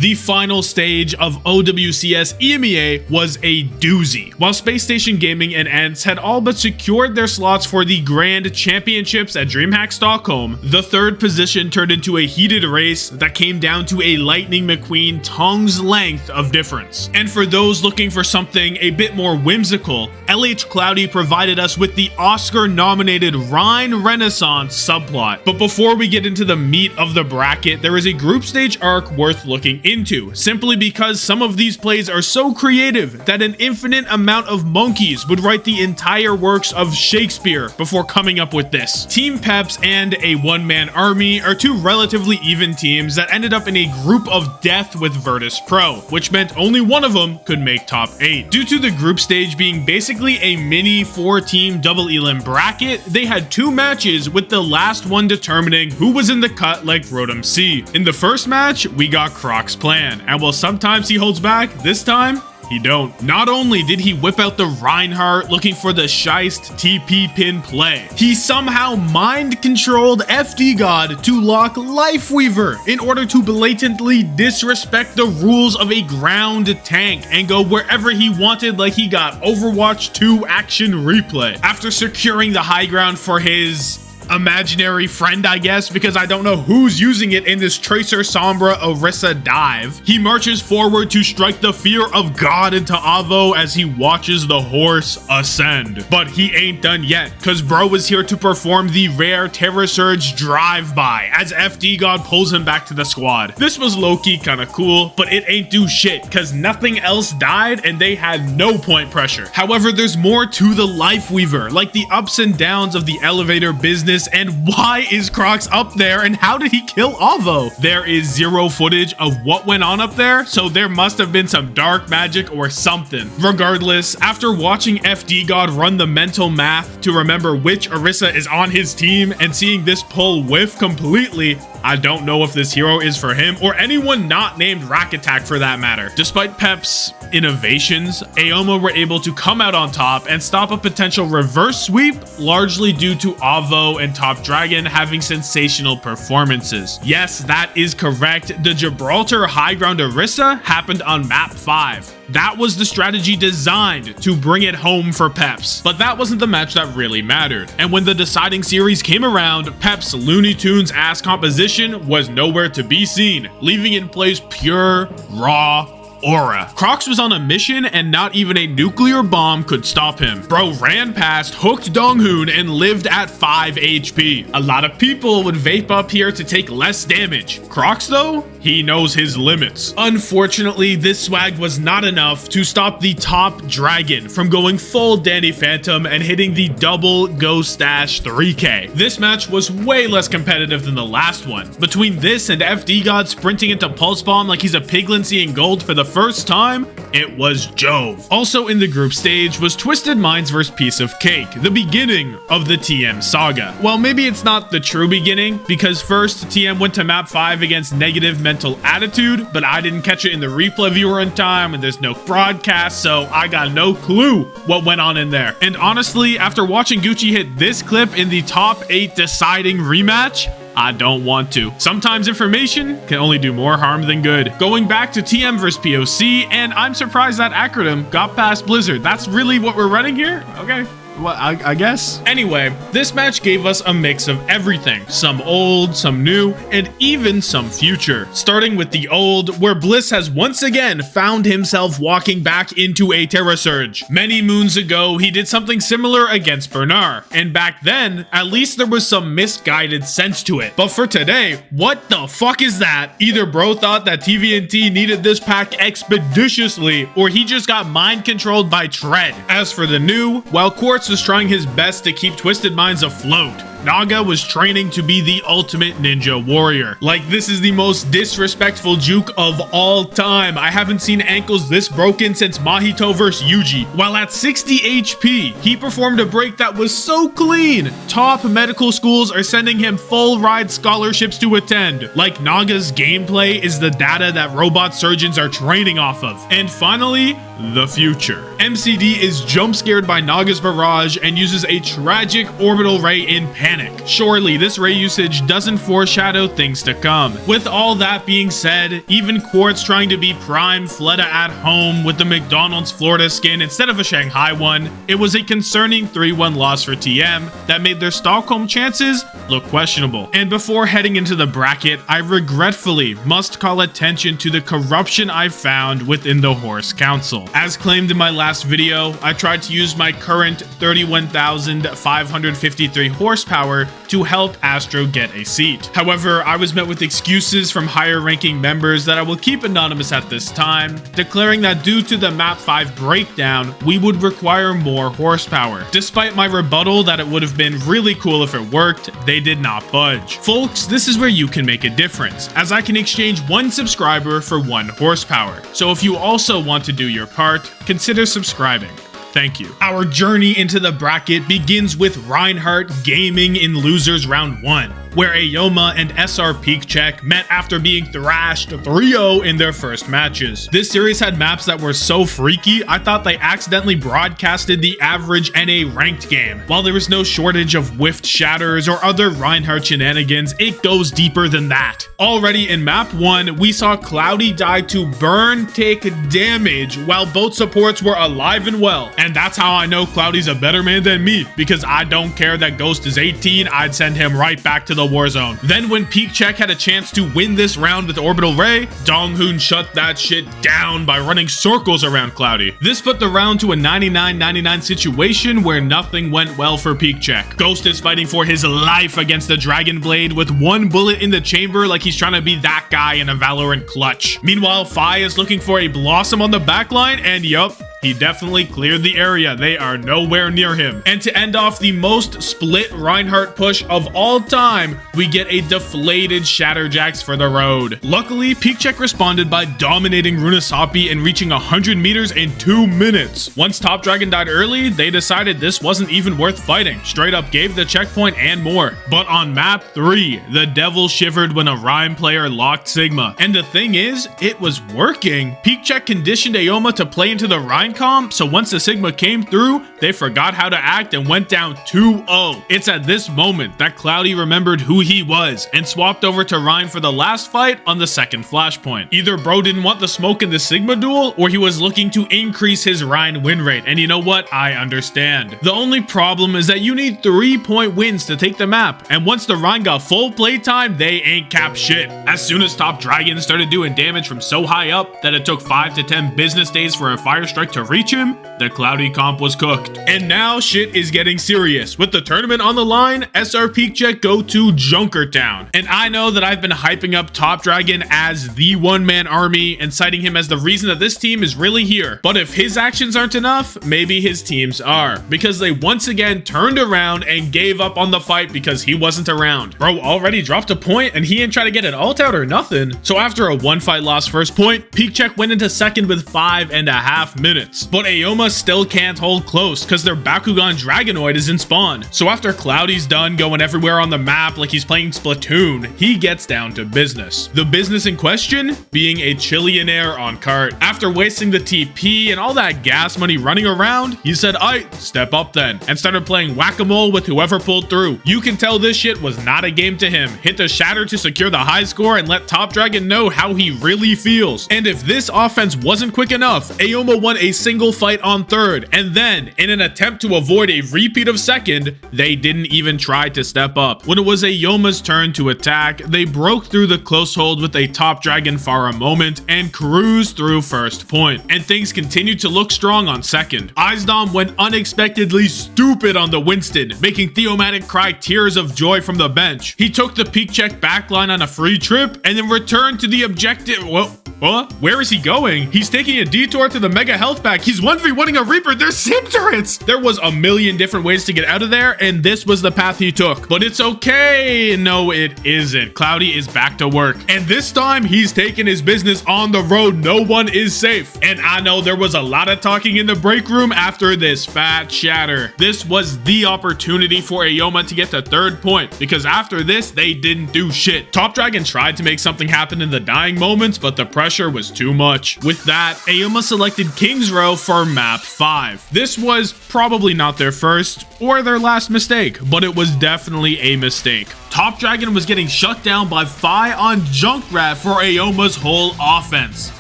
The final stage of OWCS EMEA was a doozy. While Space Station Gaming and ENCE had all but secured their slots for the Grand Championships at DreamHack Stockholm, the third position turned into a heated race that came down to a Lightning McQueen tongue's length of difference. And for those looking for something a bit more whimsical, LH Cloudy provided us with the Oscar-nominated Rhine Renaissance subplot. But before we get into the meat of the bracket, there is a group stage arc worth looking into, simply because some of these plays are so creative that an infinite amount of monkeys would write the entire works of Shakespeare before coming up with this. Team PEPS and a one-man army are two relatively even teams that ended up in a group of death with Virtus Pro, which meant only one of them could make top 8. Due to the group stage being basically a mini 4-team double elim bracket, they had 2 matches with the last one determining who was in the cut like Rotom C. In the first match, we got Croc's plan, and while sometimes he holds back, this time, he don't. Not only did he whip out the Reinhardt looking for the Scheist TP pin play, he somehow mind-controlled FD God to lock Lifeweaver in order to blatantly disrespect the rules of a ground tank and go wherever he wanted like he got Overwatch 2 action replay. After securing the high ground for his imaginary friend, I guess, because I don't know who's using it in this Tracer Sombra Orisa dive, he marches forward to strike the fear of God into Avo as he watches the horse ascend. But he ain't done yet, cause bro is here to perform the rare Terra Surge drive-by as FD God pulls him back to the squad. This was low-key kinda cool, but it ain't do shit, cause nothing else died and they had no point pressure. However, there's more to the Lifeweaver, like the ups and downs of the elevator business. And why is Crocs up there and how did he kill Avo? There is zero footage of what went on up there, so there must have been some dark magic or something. Regardless, after watching FD God run the mental math to remember which Orisa is on his team and seeing this pull whiff completely, I don't know if this hero is for him or anyone not named Rack Attack for that matter. Despite PEP's innovations, AOMA were able to come out on top and stop a potential reverse sweep, largely due to Avo and Top Dragon having sensational performances. Yes, that is correct. The Gibraltar High Ground Orisa happened on map 5. That was the strategy designed to bring it home for PEPS, but that wasn't the match that really mattered. And when the deciding series came around, PEP's Looney Tunes ass composition was nowhere to be seen, leaving in place pure, raw aura. Crocs was on a mission and not even a nuclear bomb could stop him. Bro ran past, hooked Donghoon, and lived at 5 HP. A lot of people would vape up here to take less damage. Crocs though, he knows his limits. Unfortunately, this swag was not enough to stop the Top Dragon from going full Danny Phantom and hitting the double Ghost Dash 3K. This match was way less competitive than the last one. Between this and FD God sprinting into Pulse Bomb like he's a piglin seeing gold for the first time, it was Jove. Also in the group stage was Twisted Minds vs Piece of Cake, the beginning of the TM saga. Well, maybe it's not the true beginning, because first TM went to map 5 against Negative Mental Attitude, but I didn't catch it in the replay viewer in time and there's no broadcast, so I got no clue what went on in there. And honestly, after watching Gucci hit this clip in the top 8 deciding rematch, I don't want to. Sometimes information can only do more harm than good. Going back to TM vs POC, and I'm surprised that acronym got past Blizzard. That's really what we're running here? Okay. Well, I guess. Anyway, this match gave us a mix of everything. Some old, some new, and even some future. Starting with the old, where Bliss has once again found himself walking back into a Terra Surge. Many moons ago, he did something similar against Bernard. And back then, at least there was some misguided sense to it. But for today, what the fuck is that? Either bro thought that TVNT needed this pack expeditiously, or he just got mind controlled by Tread. As for the new, while Quartz was trying his best to keep Twisted Minds afloat, Naga was training to be the ultimate ninja warrior. Like, this is the most disrespectful juke of all time. I haven't seen ankles this broken since Mahito vs Yuji. While at 60 HP, he performed a break that was so clean. Top medical schools are sending him full ride scholarships to attend. Like, Naga's gameplay is the data that robot surgeons are training off of. And finally, the future. MCD is jump scared by Naga's barrage and uses a tragic orbital ray in panic. panic. Surely this ray usage doesn't foreshadow things to come. With all that being said, even Quartz trying to be prime Fleta at home with the McDonald's Florida skin instead of a Shanghai one, it was a concerning 3-1 loss for TM that made their Stockholm chances look questionable. And before heading into the bracket, I regretfully must call attention to the corruption I found within the Horse Council. As claimed in my last video, I tried to use my current 31,553 horsepower to help Astro get a seat. However, I was met with excuses from higher ranking members that I will keep anonymous at this time, declaring that due to the map 5 breakdown, we would require more horsepower. Despite my rebuttal that it would have been really cool if it worked, they did not budge. Folks, this is where you can make a difference, as I can exchange 1 subscriber for 1 horsepower. So if you also want to do your part, consider subscribing. Thank you. Our journey into the bracket begins with Reinhardt Gaming in Losers Round 1, where AOMA and SrPC met after being thrashed 3-0 in their first matches. This series had maps that were so freaky, I thought they accidentally broadcasted the average NA ranked game. While there was no shortage of whiffed shatters or other Reinhardt shenanigans, it goes deeper than that. Already in map 1, we saw Cloudy die to burn take damage while both supports were alive and well. And that's how I know Cloudy's a better man than me, because I don't care that Ghost is 18, I'd send him right back to the war zone. Then when PeakCheck had a chance to win this round with Orbital Ray, Donghoon shut that shit down by running circles around Cloudy. This put the round to a 99-99 situation where nothing went well for PeakCheck. Ghost is fighting for his life against the Dragon Blade with 1 bullet in the chamber like he's trying to be that guy in a Valorant clutch. Meanwhile, Fi is looking for a Blossom on the backline, and yup, he definitely cleared the area. They are nowhere near him. And to end off the most split Reinhardt push of all time, we get a deflated Shatterjax for the road. Luckily, PeakCheck responded by dominating Runasapi and reaching 100 meters in 2 minutes. Once Top Dragon died early, they decided this wasn't even worth fighting. Straight up gave the checkpoint and more. But on map 3, the devil shivered when a Rhyme player locked Sigma. And the thing is, it was working. PeakCheck conditioned AOMA to play into the Rhyme comp, so once the Sigma came through, they forgot how to act and went down 2-0. It's at this moment that Cloudy remembered who he was and swapped over to Ryan for the last fight on the second flashpoint. Either bro didn't want the smoke in the Sigma duel, or he was looking to increase his Ryan win rate, and you know what? I understand. The only problem is that you need 3-point wins to take the map, and once the Ryan got full playtime, they ain't cap shit. As soon as Top Dragon started doing damage from so high up that it took 5 to 10 business days for a Fire Strike to reach him, the Cloudy comp was cooked. And now shit is getting serious. With the tournament on the line, SrPC go to Junkertown. And I know that I've been hyping up Top Dragon as the one-man army and citing him as the reason that this team is really here. But if his actions aren't enough, maybe his teams are. Because they once again turned around and gave up on the fight because he wasn't around. Bro already dropped a point and he ain't trying to get an ult out or nothing. So after a 1-fight loss first point, PeakCheck went into second with 5.5 minutes. But AOMA still can't hold close because their Bakugan Dragonoid is in spawn. So after Cloudy's done going everywhere on the map like he's playing Splatoon, he gets down to business. The business in question being a Chillionaire on cart. After wasting the TP and all that gas money running around, he said, "Aight, step up then," and started playing whack-a-mole with whoever pulled through. You can tell this shit was not a game to him. Hit the shatter to secure the high score and let Top Dragon know how he really feels. And if this offense wasn't quick enough, AOMA won a single fight on third, and then in an attempt to avoid a repeat of second, they didn't even try to step up. When it was AOMA's turn to attack, they broke through the close hold with a Top Dragon Pharah moment and cruised through first point, and things continued to look strong on second. Izdom went unexpectedly stupid on the Winston, making Theomatic cry tears of joy from the bench. He took the PeakCheck backline on a free trip and then returned to the objective. What? Where is he going? He's taking a detour to the Mega Health Pack. He's 1v1ing a Reaper. There's sim turrets. There was a million different ways to get out of there, and this was the path he took. But it's okay. No, it isn't. Cloudy is back to work. And this time, he's taking his business on the road. No one is safe. And I know there was a lot of talking in the break room after this fat shatter. This was the opportunity for AOMA to get to third point, because after this, they didn't do shit. Top Dragon tried to make something happen in the dying moments, but the pressure pressure was too much. With that, AOMA selected King's Row for map 5. This was probably not their first or their last mistake, but it was definitely a mistake. Top Dragon was getting shut down by Fi on Junkrat for AOMA's whole offense.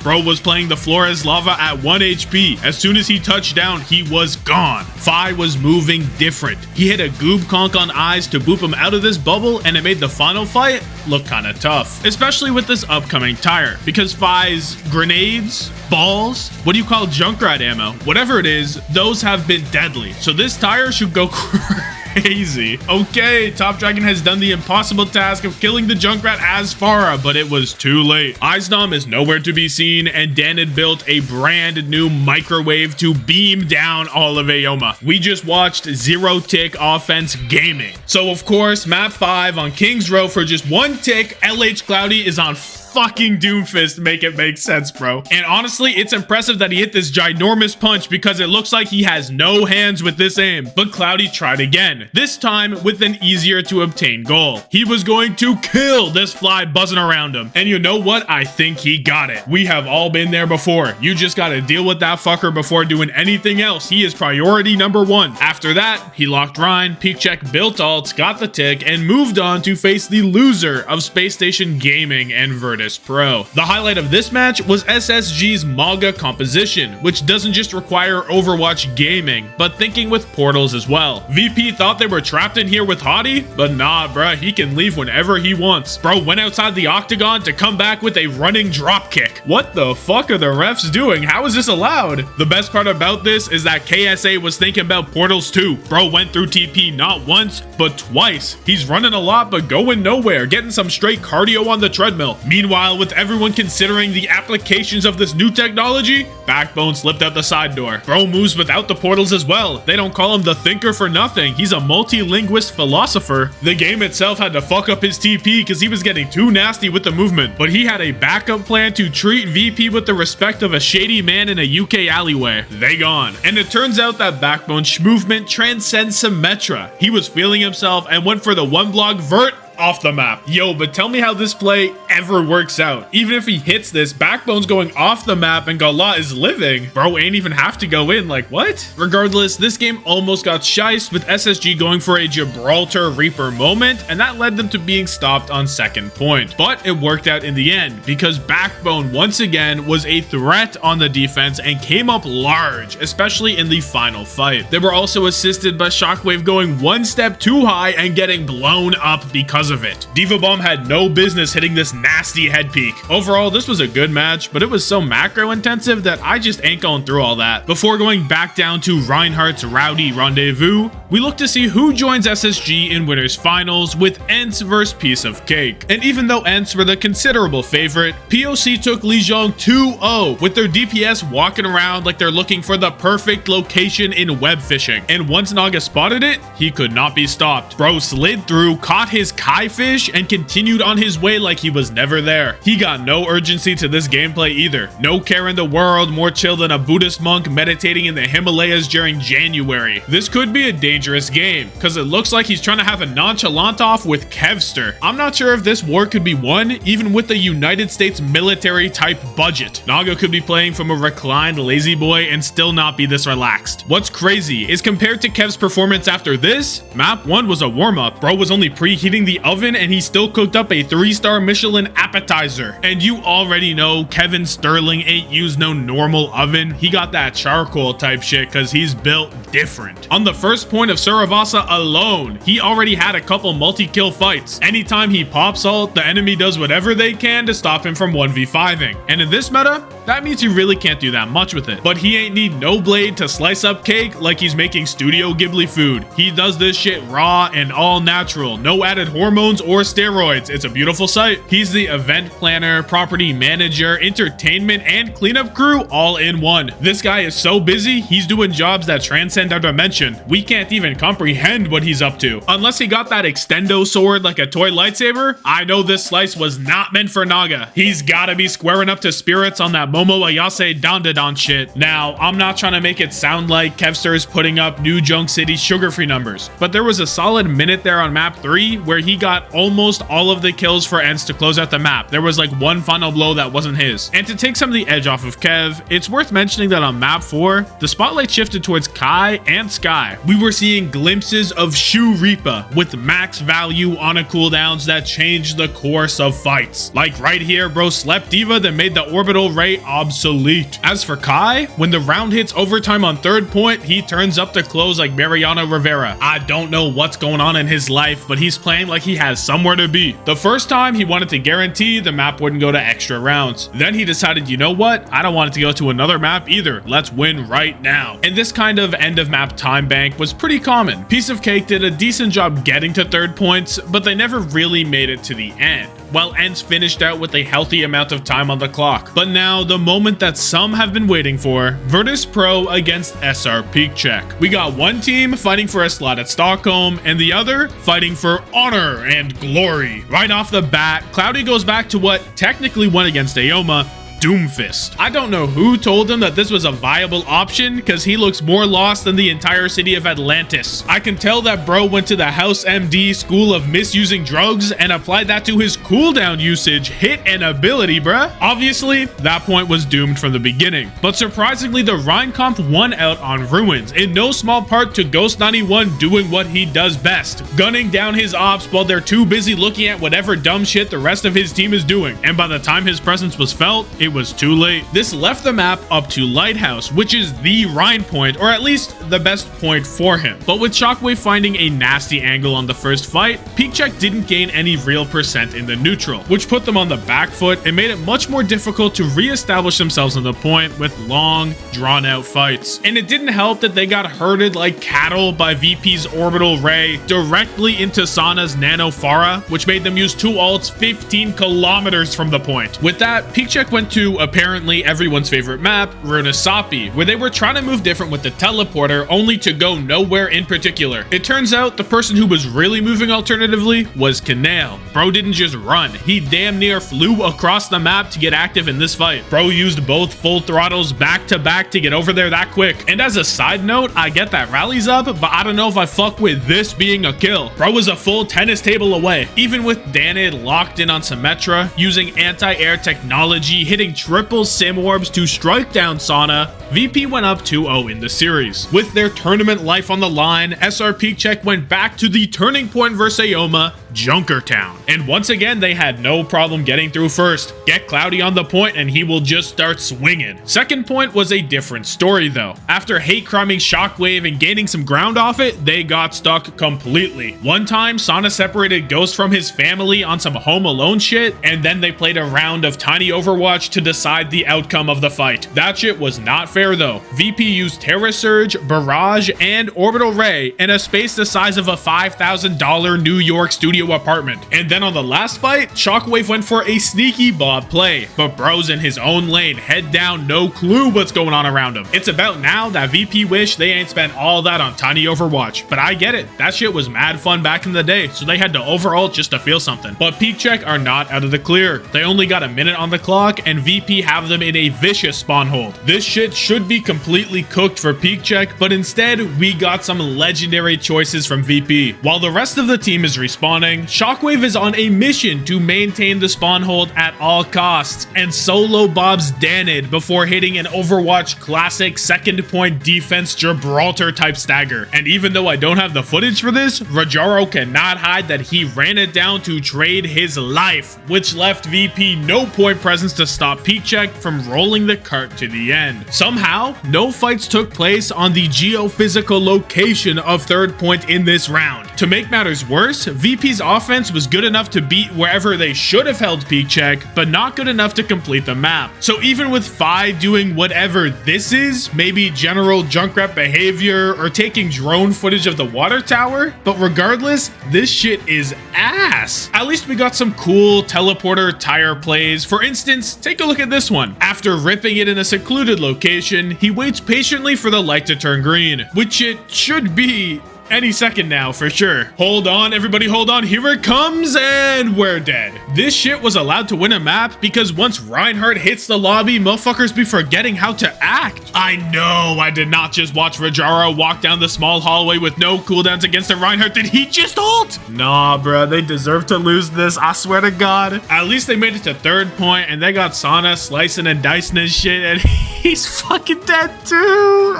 Bro was playing the floor as lava at 1 HP. As soon as he touched down, he was gone. Fi was moving different. He hit a Goob Conk on Eyes to boop him out of this bubble, and it made the final fight look kinda tough. Especially with this upcoming tire, because Fi's grenades, balls, what do you call Junkrat ammo? Whatever it is, those have been deadly. So this tire should go crazy. Okay, Top Dragon has done the impossible task of killing the Junkrat as Farah, but it was too late. Izdom is nowhere to be seen, and Dan had built a brand new microwave to beam down all of AOMA. We just watched zero tick offense gaming. So of course, map 5 on King's Row for just 1 tick, LH Cloudy is on fucking Doomfist. Make it make sense, bro. And honestly, it's impressive that he hit this ginormous punch because it looks like he has no hands with this aim. But Cloudy tried again, this time with an easier to obtain goal. He was going to kill this fly buzzing around him. And you know what? I think he got it. We have all been there before. You just gotta deal with that fucker before doing anything else. He is priority number 1. After that, he locked Rhine, peek check, built ults, got the tick, and moved on to face the loser of Space Station Gaming and Virtus Pro. The highlight of this match was SSG's Maga composition, which doesn't just require Overwatch gaming, but thinking with portals as well. VP thought they were trapped in here with Hottie, but nah, bruh, he can leave whenever he wants. Bro went outside the octagon to come back with a running drop kick. What the fuck are the refs doing? How is this allowed? The best part about this is that KSA was thinking about portals too. Bro went through TP not once, but twice. He's running a lot, but going nowhere, getting some straight cardio on the treadmill. Meanwhile, with everyone considering the applications of this new technology, Backbone slipped out the side door. Bro moves without the portals as well. They don't call him the thinker for nothing. He's a multilinguist philosopher. The game itself had to fuck up his TP because he was getting too nasty with the movement, but he had a backup plan to treat VP with the respect of a shady man in a UK alleyway. They gone. And it turns out that Backbone's movement transcends Symmetra. He was feeling himself and went for the 1-block vert off the map. Yo, but tell me how this play ever works out. Even if he hits this, Backbone's going off the map and Gala is living. Bro ain't even have to go in, like what? Regardless, this game almost got shiced with SSG going for a Gibraltar Reaper moment, and that led them to being stopped on second point. But it worked out in the end because Backbone once again was a threat on the defense and came up large, especially in the final fight. They were also assisted by Shockwave going 1 step too high and getting blown up because of it. Diva Bomb had no business hitting this nasty head peek. Overall, this was a good match, but it was so macro intensive that I just ain't going through all that. Before going back down to Reinhardt's Rowdy Rendezvous, we look to see who joins SSG in winners finals with ENCE versus Piece of Cake. And even though ENCE were the considerable favorite, POC took Lijiang 2-0 with their DPS walking around like they're looking for the perfect location in web fishing. And once Naga spotted it, he could not be stopped. Bro slid through, caught his Kai fish, and continued on his way like he was never there. He got no urgency to this gameplay either. No care in the world, more chill than a Buddhist monk meditating in the Himalayas during January. This could be a dangerous game, because it looks like he's trying to have a nonchalant off with Kevster. I'm not sure if this war could be won, even with the United States military type budget. Naga could be playing from a reclined lazy boy and still not be this relaxed. What's crazy is compared to Kev's performance after this, map 1 was a warm-up. Bro was only preheating the oven and he still cooked up a 3-star Michelin appetizer. And you already know Kevin Sterling ain't used no normal oven. He got that charcoal type shit because he's built different. On the first point of Suravasa alone, he already had a couple multi-kill fights. Anytime he pops ult, the enemy does whatever they can to stop him from 1v5ing. And in this meta, that means you really can't do that much with it. But he ain't need no blade to slice up cake like he's making Studio Ghibli food. He does this shit raw and all natural. No added hormones or steroids. It's a beautiful sight. He's the event planner, property manager, entertainment, and cleanup crew all in one. This guy is so busy, he's doing jobs that transcend our dimension. We can't even comprehend what he's up to. Unless he got that extendo sword like a toy lightsaber, I know this slice was not meant for Naga. He's gotta be squaring up to spirits on that Momo Ayase Dandadan shit. Now, I'm not trying to make it sound like Kevster is putting up New Junk City sugar-free numbers, but there was a solid minute there on map 3 where he got almost all of the kills for ENCE to close out the map. There was like one final blow that wasn't his. And to take some of the edge off of Kev, it's worth mentioning that on map 4, the spotlight shifted towards Kai and Sky. We were seeing glimpses of Shu Reaper with max value on a cooldowns that changed the course of fights. Like right here, bro slept Diva that made the orbital ray obsolete. As for Kai, when the round hits overtime on 3rd point, he turns up to close like Mariano Rivera. I don't know what's going on in his life, but he's playing like he has somewhere to be. The first time he wanted to guarantee the map wouldn't go to extra rounds. Then he decided, you know what? I don't want it to go to another map either. Let's win right now. And this kind of end of map time bank was pretty common. Piece of Cake did a decent job getting to 3rd points, but they never really made it to the end, while ENCE finished out with a healthy amount of time on the clock. But now, the moment that some have been waiting for, Virtus Pro against SR Peak Check. We got one team fighting for a slot at Stockholm, and the other fighting for honor and glory. Right off the bat, Cloudy goes back to what technically went against AOMA, Doomfist. I don't know who told him that this was a viable option, because he looks more lost than the entire city of Atlantis. I can tell that bro went to the House MD school of misusing drugs and applied that to his cooldown usage, hit, and ability, bruh. Obviously, that point was doomed from the beginning. But surprisingly, the Rheincomp won out on Ruins, in no small part to Ghost 91 doing what he does best, gunning down his ops while they're too busy looking at whatever dumb shit the rest of his team is doing. And by the time his presence was felt, it was too late. This left the map up to Lighthouse, which is the Rhine point, or at least the best point for him. But with Shockwave finding a nasty angle on the first fight, Peak Check didn't gain any real percent in the neutral, which put them on the back foot and made it much more difficult to re-establish themselves on the point with long, drawn-out fights. And it didn't help that they got herded like cattle by VP's orbital ray directly into Sana's Nano Pharah, which made them use 2 ults 15 kilometers from the point. With that, Peak Check went to apparently everyone's favorite map, Runasapi, where they were trying to move different with the teleporter, only to go nowhere in particular. It turns out the person who was really moving alternatively was Canale. Bro didn't just run, he damn near flew across the map to get active in this fight. Bro used both full throttles back to back to get over there that quick. And as a side note, I get that rally's up, but I don't know if I fuck with this being a kill. Bro was a full tennis table away. Even with Danid locked in on Symmetra, using anti-air technology, hitting triple sim orbs to strike down Sana, VP went up 2-0 in the series. With their tournament life on the line, SR Peak Check went back to the turning point versus AOMA, Junkertown. And once again, they had no problem getting through first. Get Cloudy on the point and he will just start swinging. Second point was a different story though. After hate criming Shockwave and gaining some ground off it, they got stuck completely. One time, Sana separated Ghost from his family on some Home Alone shit, and then they played a round of Tiny Overwatch to decide the outcome of the fight. That shit was not fair though. VP used Terra Surge, Barrage, and Orbital Ray in a space the size of a $5,000 New York studio apartment. And then on the last fight, Shockwave went for a sneaky Bob play, but bro's in his own lane, head down, no clue what's going on around him. It's about now that VP wish they ain't spent all that on Tiny Overwatch, but I get it. That shit was mad fun back in the day, so they had to overult just to feel something. But Peak Check are not out of the clear. They only got a minute on the clock, and VP have them in a vicious spawn hold. This shit should be completely cooked for Peak Check, but instead, we got some legendary choices from VP. While the rest of the team is respawning, Shockwave is on a mission to maintain the spawn hold at all costs, and solo Bob's Danid before hitting an Overwatch classic second point defense Gibraltar type stagger. And even though I don't have the footage for this, Rajaro cannot hide that he ran it down to trade his life, which left VP no point presence to stop Peak Check from rolling the cart to the end. Somehow, no fights took place on the geophysical location of third point in this round. To make matters worse, VP's offense was good enough to beat wherever they should have held Peak Check, but not good enough to complete the map. So even with Phi doing whatever this is, maybe general Junkrat behavior or taking drone footage of the water tower, but regardless, this shit is ass. At least we got some cool teleporter tire plays. For instance, take a look at this one. After ripping it in a secluded location, he waits patiently for the light to turn green, which it should be any second now for sure. Hold on, everybody, hold on. Here it comes, and we're dead. This shit was allowed to win a map because once Reinhardt hits the lobby, motherfuckers be forgetting how to act. I know I did not just watch Rajaro walk down the small hallway with no cooldowns against a Reinhardt. Did he just ult? Nah, bro, they deserve to lose this. I swear to God. At least they made it to third point, and they got Sana slicing and dicing and shit, and he's fucking dead too.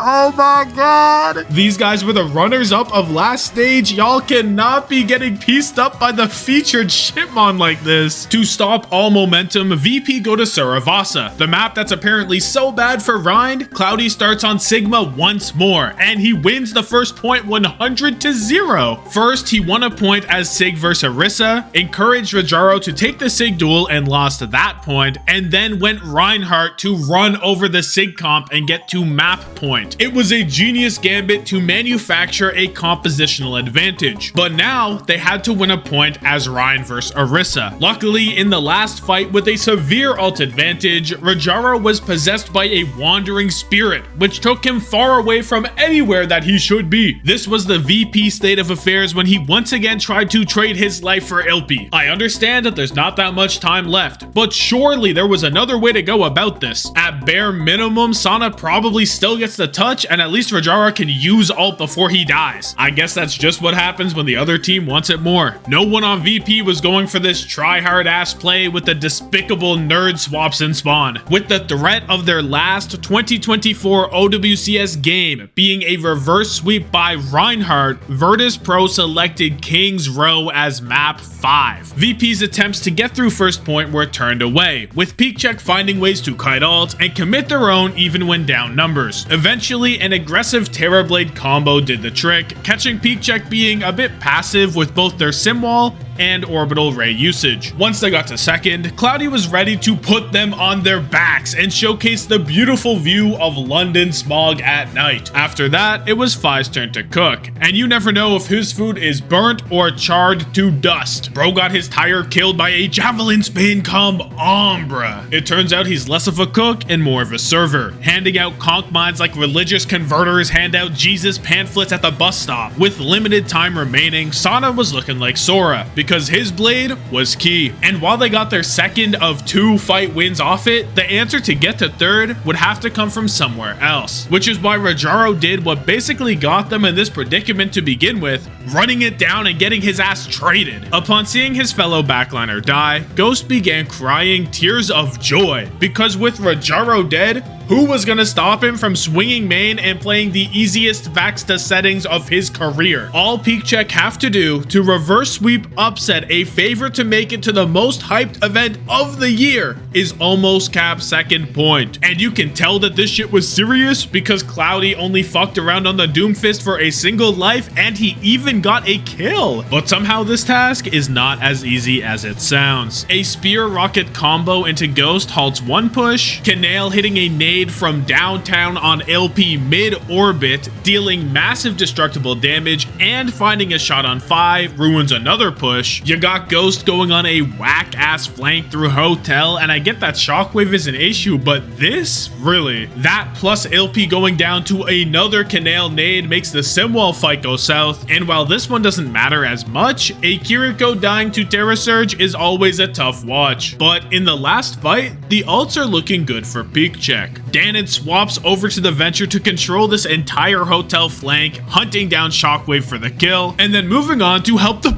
Oh my God. These guys were the runners-up of last stage. Y'all cannot be getting pieced up by the featured shitmon like this. To stop all momentum, VP go to Saravasa, the map that's apparently so bad for Rind. Cloudy starts on Sigma once more, and he wins the first point 100-0. First, he won a point as Sig versus Orisa, encouraged Rajaro to take the Sig duel and lost that point, and then went Reinhardt to run over the Sig comp and get to map point. It was a genius gambit to manufacture a compositional advantage, but now they had to win a point as Rein versus Orisa. Luckily, in the last fight with a severe ult advantage, Rajaro was possessed by a wandering spirit, which took him far away from anywhere that he should be. This was the VP state of affairs when he once again tried to trade his life for Ilpi. I understand that there's not that much time left, but surely there was another way to go about this. At bare minimum, Sana probably still gets the touch, and at least Rajaro can use ult before he dies. I guess that's just what happens when the other team wants it more. No one on VP was going for this try-hard ass play with the despicable nerd swaps in spawn, with the threat of their last 2024 OWCS game being a reverse sweep by Reinhardt. Virtus Pro selected King's Row as map 5. VP's attempts to get through first point were turned away, with PeakCheck finding ways to kite ult and commit their own even when down numbers. Eventually, an aggressive Terrorblade combo did the trick, catching PeakCheck being a bit passive with both their Simwall and orbital ray usage. Once they got to second, Cloudy was ready to put them on their backs and showcase the beautiful view of London smog at night. After that, it was Fi's turn to cook, and you never know if his food is burnt or charred to dust. Bro got his tire killed by a javelin spin, come on, bruh. It turns out he's less of a cook and more of a server, handing out conch mines like religious converters hand out Jesus pamphlets at the bus stop. With limited time remaining, Sana was looking like Sora, because his blade was key. And while they got their second of 2 fight wins off it, the answer to get to third would have to come from somewhere else, which is why Rajaro did what basically got them in this predicament to begin with, running it down and getting his ass traded. Upon seeing his fellow backliner die, Ghost began crying tears of joy, because with Rajaro dead, who was gonna stop him from swinging main and playing the easiest Vaxta settings of his career? All PeakCheck have to do to reverse sweep upset a favorite to make it to the most hyped event of the year is almost cap second point. And you can tell that this shit was serious because Cloudy only fucked around on the Doomfist for a single life, and he even got a kill. But somehow this task is not as easy as it sounds. A spear rocket combo into Ghost halts one push, Canale hitting a nade from downtown on LP mid-orbit, dealing massive destructible damage, and finding a shot on Fi ruins another push. You got Ghost going on a whack-ass flank through Hotel, and I get that Shockwave is an issue, but this? Really? That plus LP going down to another Canale nade makes the Simwall fight go south, and while this one doesn't matter as much, a Kiriko dying to Terra Surge is always a tough watch. But in the last fight, the ults are looking good for PeakCheck. Danon swaps over to the Venture to control this entire Hotel flank, hunting down Shockwave for the kill, and then moving on to help the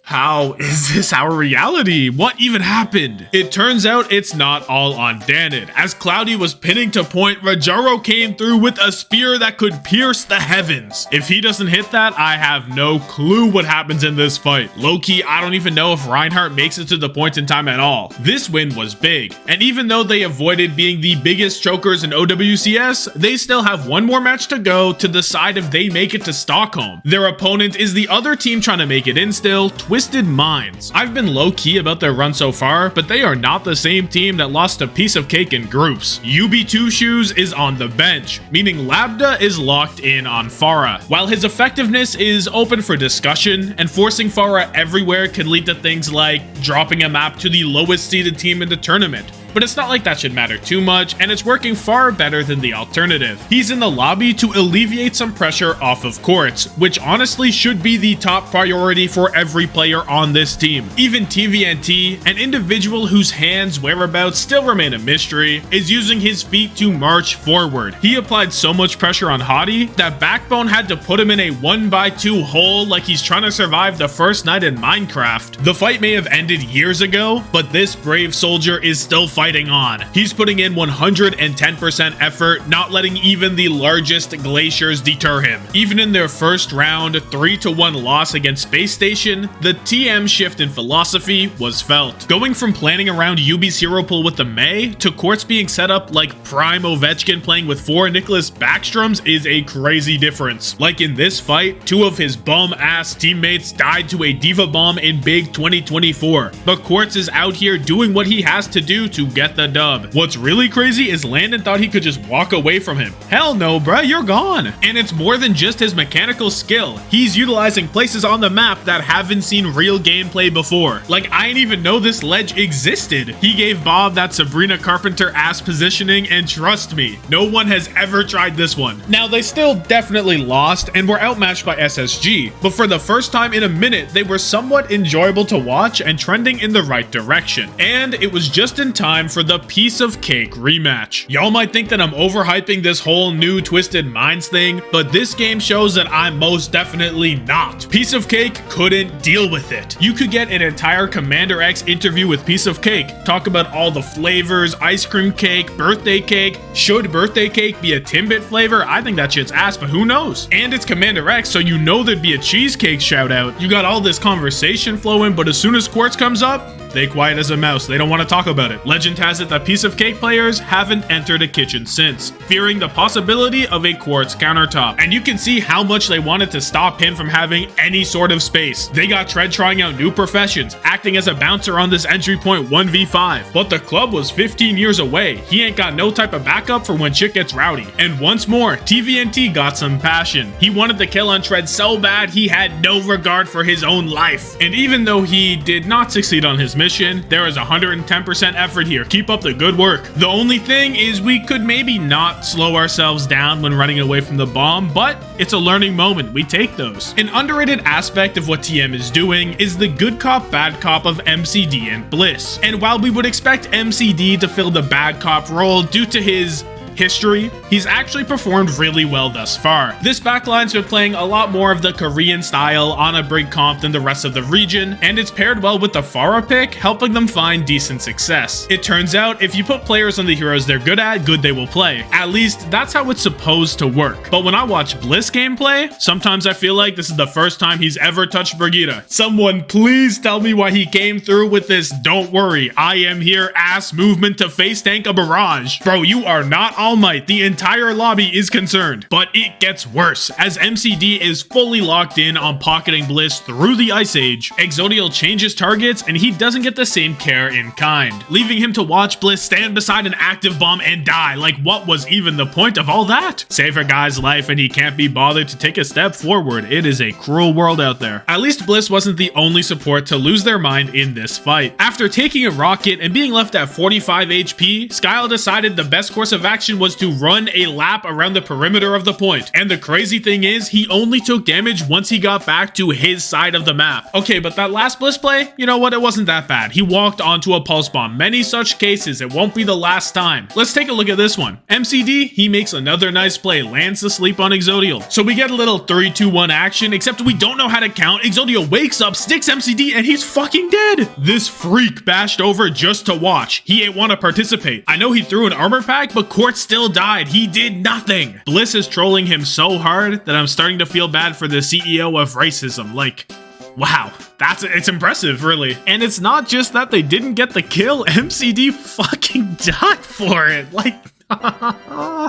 How is this our reality? What even happened? It turns out it's not all on Danon. As Cloudy was pinning to point, Rajaro came through with a spear that could pierce the heavens. If he doesn't hit that, I have no clue what happens in this fight. Low-key, I don't even know if Reinhardt makes it to the point in time at all. This win was big, and even though they avoided being the biggest chokers in OWCS, they still have one more match to go to decide if they make it to Stockholm. Their opponent is the other team trying to make it in still, Twisted Minds. I've been low-key about their run so far, but they are not the same team that lost a piece of cake in groups. UB2 Shoes is on the bench, meaning Labda is locked in on Pharah. While his effectiveness is open for discussion, and forcing Pharah everywhere could lead to things like dropping a map to the lowest seeded team in the tournament, but it's not like that should matter too much, and it's working far better than the alternative. He's in the lobby to alleviate some pressure off of Quartz, which honestly should be the top priority for every player on this team. Even TVNT, an individual whose hands whereabouts still remain a mystery, is using his feet to march forward. He applied so much pressure on Hottie that Backbone had to put him in a 1x2 hole like he's trying to survive the first night in Minecraft. The fight may have ended years ago, but this brave soldier is still fighting on. He's putting in 110% effort, not letting even the largest glaciers deter him. Even in their first round 3-1 loss against Space Station, the TM shift in philosophy was felt. Going from planning around Yubi's hero pool with the Mei to Quartz being set up like prime Ovechkin playing with 4 Nicholas Backstroms is a crazy difference. Like in this fight, 2 of his bum-ass teammates died to a Diva Bomb in Big 2024, but Quartz is out here doing what he has to do to get the dub. What's really crazy is Landon thought he could just walk away from him. Hell no, bruh, you're gone. And it's more than just his mechanical skill. He's utilizing places on the map that haven't seen real gameplay before. Like, I didn't even know this ledge existed. He gave Bob that Sabrina Carpenter ass positioning, and trust me, no one has ever tried this one. Now, they still definitely lost and were outmatched by SSG, but for the first time in a minute, they were somewhat enjoyable to watch and trending in the right direction. And it was just in time for the piece of cake rematch. Y'all might think that I'm overhyping this whole new Twisted Minds thing, but this game shows that I'm most definitely not. Piece of Cake couldn't deal with it. You could get an entire Commander X interview with Piece of Cake, talk about all the flavors, ice cream cake, birthday cake. Should birthday cake be a Timbit flavor? I think that shit's ass, but who knows? And it's Commander X, so you know there'd be a cheesecake shout out. You got all this conversation flowing, but as soon as Quartz comes up, they quiet as a mouse. They don't want to talk about it. Legend has it that Piece of Cake players haven't entered a kitchen since, fearing the possibility of a Quartz countertop. And you can see how much they wanted to stop him from having any sort of space. They got Tread trying out new professions, acting as a bouncer on this entry point 1v5. But the club was 15 years away. He ain't got no type of backup for when shit gets rowdy. And once more, TVNT got some passion. He wanted to kill on Tread so bad he had no regard for his own life. And even though he did not succeed on his mission, there is 110% effort here. Keep up the good work. The only thing is we could maybe not slow ourselves down when running away from the bomb, but it's a learning moment. We take those. An underrated aspect of what TM is doing is the good cop, bad cop of MCD and Bliss. And while we would expect MCD to fill the bad cop role due to his history, he's actually performed really well thus far. This backline's been playing a lot more of the Korean style on a brig comp than the rest of the region, and it's paired well with the Pharah pick, helping them find decent success. It turns out, if you put players on the heroes they're good at, good they will play. At least, that's how it's supposed to work. But when I watch Bliss gameplay, sometimes I feel like this is the first time he's ever touched Brigitte. Someone please tell me why he came through with this "don't worry, I am here" ass movement to face tank a barrage. Bro, you are not All Might. The entire lobby is concerned. But it gets worse, as MCD is fully locked in on pocketing Bliss through the Ice Age. Exodial changes targets, and he doesn't get the same care in kind, leaving him to watch Bliss stand beside an active bomb and die. Like, what was even the point of all that? Save a guy's life and he can't be bothered to take a step forward. It is a cruel world out there. At least Bliss wasn't the only support to lose their mind in this fight. After taking a rocket and being left at 45 HP, Skyle decided the best course of action was to run a lap around the perimeter of the point. And the crazy thing is, he only took damage once he got back to his side of the map. Okay, but that last Bliss play, you know what, it wasn't that bad. He walked onto a pulse bomb. Many such cases, it won't be the last time. Let's take a look at this one. MCD, he makes another nice play, lands the sleep on Exodial. So we get a little 3-2-1 action, except we don't know how to count. Exodial wakes up, sticks MCD, and he's fucking dead. This freak bashed over just to watch. He ain't want to participate. I know he threw an armor pack, but Quartz still died. He did nothing. Bliss is trolling him so hard that I'm starting to feel bad for the CEO of racism. Like, wow, it's impressive, really. And it's not just that they didn't get the kill, MCD fucking died for it. Like,